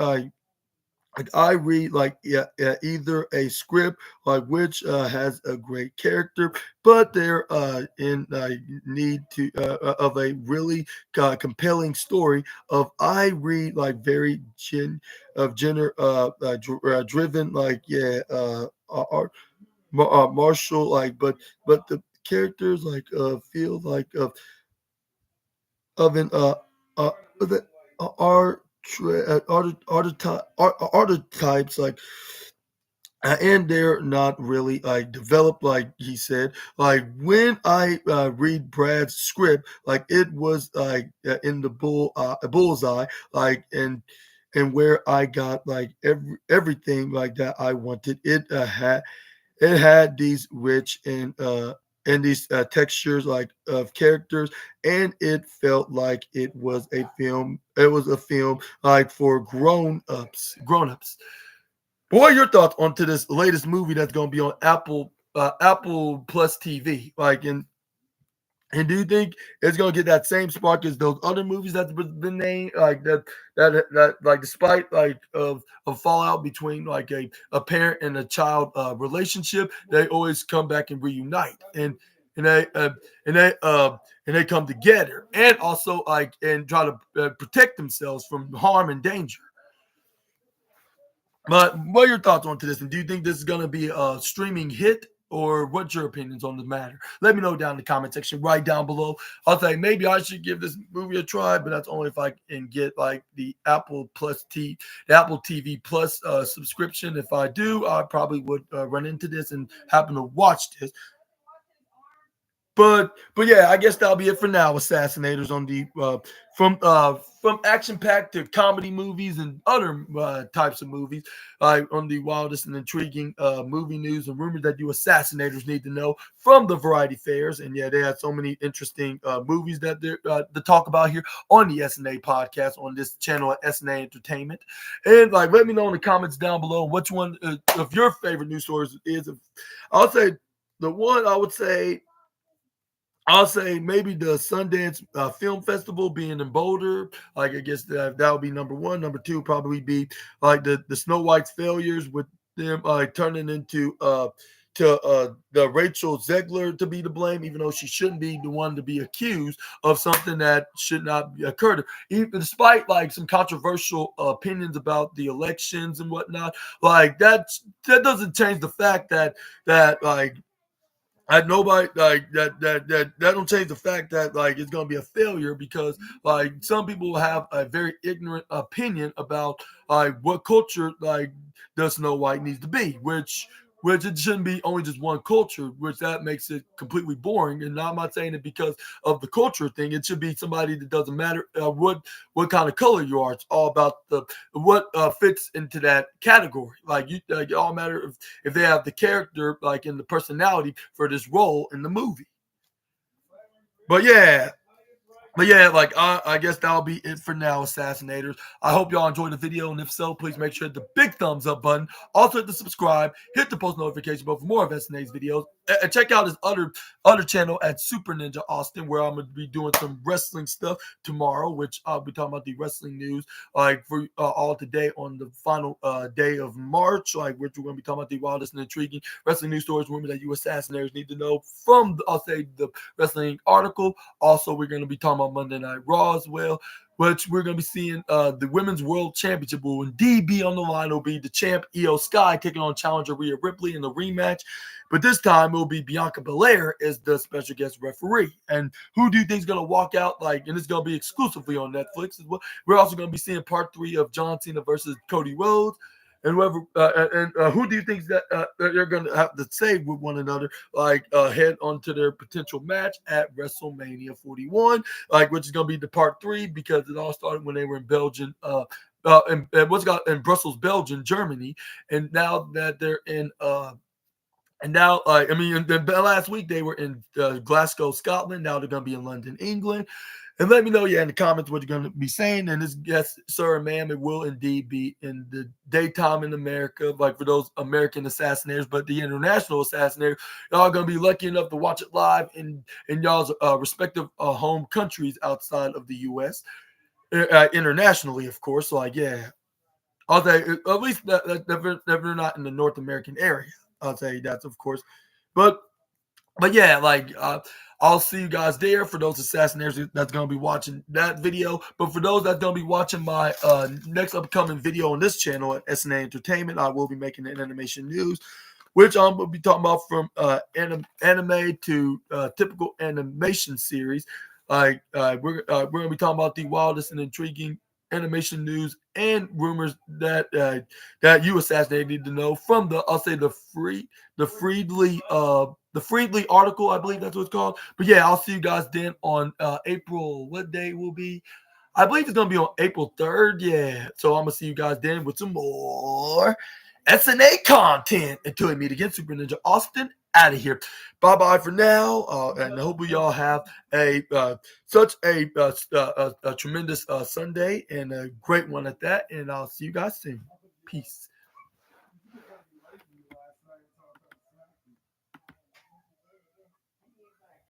read like either a script like which has a great character, but they're in need to of a really compelling story. Of I read like very gender driven like art martial like but the characters like feel like of an uh of an archetypes like and they're not really like developed like he said like when I read Brad's script like it was like in the bullseye like and where I got like everything like that I wanted it had these rich and these textures like of characters and it felt like it was a film like for grown ups. But what are your thoughts onto this latest movie that's going to be on Apple Plus TV? Like, and do you think it's going to get that same spark as those other movies that's been named? Like that like despite like of fallout between like a parent and a child relationship, they always come back and reunite and they and they and they come together and also like and try to protect themselves from harm and danger. But what are your thoughts on this? And do you think this is going to be a streaming hit? Or what's your opinions on the matter? Let me know down in the comment section right down below. I'll say maybe I should give this movie a try, but that's only if I can get like the Apple TV Plus subscription. If I do, I probably would run into this and happen to watch this. But yeah, I guess that'll be it for now. Assassinators on the from action packed to comedy movies and other types of movies, on the wildest and intriguing movie news and rumors that you assassinators need to know from the variety fairs. And yeah, they had so many interesting movies that they're to talk about here on the SNA podcast on this channel at SNA Entertainment. And like, let me know in the comments down below which one of your favorite news stories is. I'll say the one I would say I'll say maybe the Sundance Film Festival being in Boulder. Like I guess that would be number one. Number two probably be like the Snow White's failures with them turning into the Rachel Zegler to be to blame, even though she shouldn't be the one to be accused of something that should not be occurred. Even despite like some controversial opinions about the elections and whatnot, like that doesn't change the fact that like nobody like that don't change the fact that like it's gonna be a failure because like some people have a very ignorant opinion about like what culture like the Snow White needs to be, which it shouldn't be only just one culture, which that makes it completely boring. And I'm not saying it because of the culture thing. It should be somebody that doesn't matter what kind of color you are. It's all about the what fits into that category. Like it all matter if they have the character like in the personality for this role in the movie. But yeah, like I guess that'll be it for now, Assassinators. I hope y'all enjoyed the video, and if so, please make sure to hit the big thumbs up button. Also hit the subscribe, hit the post notification bell for more of SNA's videos, and check out his other channel at Super Ninja Austin, where I'm gonna be doing some wrestling stuff tomorrow, which I'll be talking about the wrestling news like for all today on the final day of March, like which we're gonna be talking about the wildest and intriguing wrestling news stories, rumors that you Assassinators need to know from I'll say the wrestling article. Also, we're going to be talking about Monday Night Raw as well, which we're going to be seeing the Women's World Championship will indeed be on the line. It'll be the champ Io Sky taking on challenger Rhea Ripley in the rematch. But this time it'll be Bianca Belair as the special guest referee. And who do you think is going to walk out like? And it's going to be exclusively on Netflix as well. We're also going to be seeing part 3 of John Cena versus Cody Rhodes. And whoever who do you think that they're going to have to say with one another, like head onto their potential match at WrestleMania 41, like which is going to be the part 3 because it all started when they were in Belgium, and what's got in Brussels, Belgium, Germany, and now that they're in And now, I mean, last week they were in Glasgow, Scotland. Now they're going to be in London, England. And let me know, yeah, in the comments what you're going to be saying. And this, yes, sir, ma'am, it will indeed be in the daytime in America, like for those American assassinators. But the international assassinators, y'all going to be lucky enough to watch it live in y'all's respective home countries outside of the U.S. Internationally, of course. So, like, yeah, I'll say at least that they're not in the North American area. I'll say that's of course, but yeah, like I'll see you guys there for those assassinators that's gonna be watching that video. But for those that's gonna be watching my next upcoming video on this channel at SNA Entertainment, I will be making an animation news, which I'm gonna be talking about from anime to typical animation series. We're gonna be talking about the wildest and intriguing animation news and rumors that you assassinated need to know from the I'll say the Freedly article, I believe that's what it's called. But yeah, I'll see you guys then on April. What day will be? I believe it's gonna be on April 3rd. Yeah. So I'm gonna see you guys then with some more SNA content. Until we meet again, Super Ninja Austin out of here. Bye bye for now, and I hope we all have a such a tremendous Sunday and a great one at that. And I'll see you guys soon. Peace.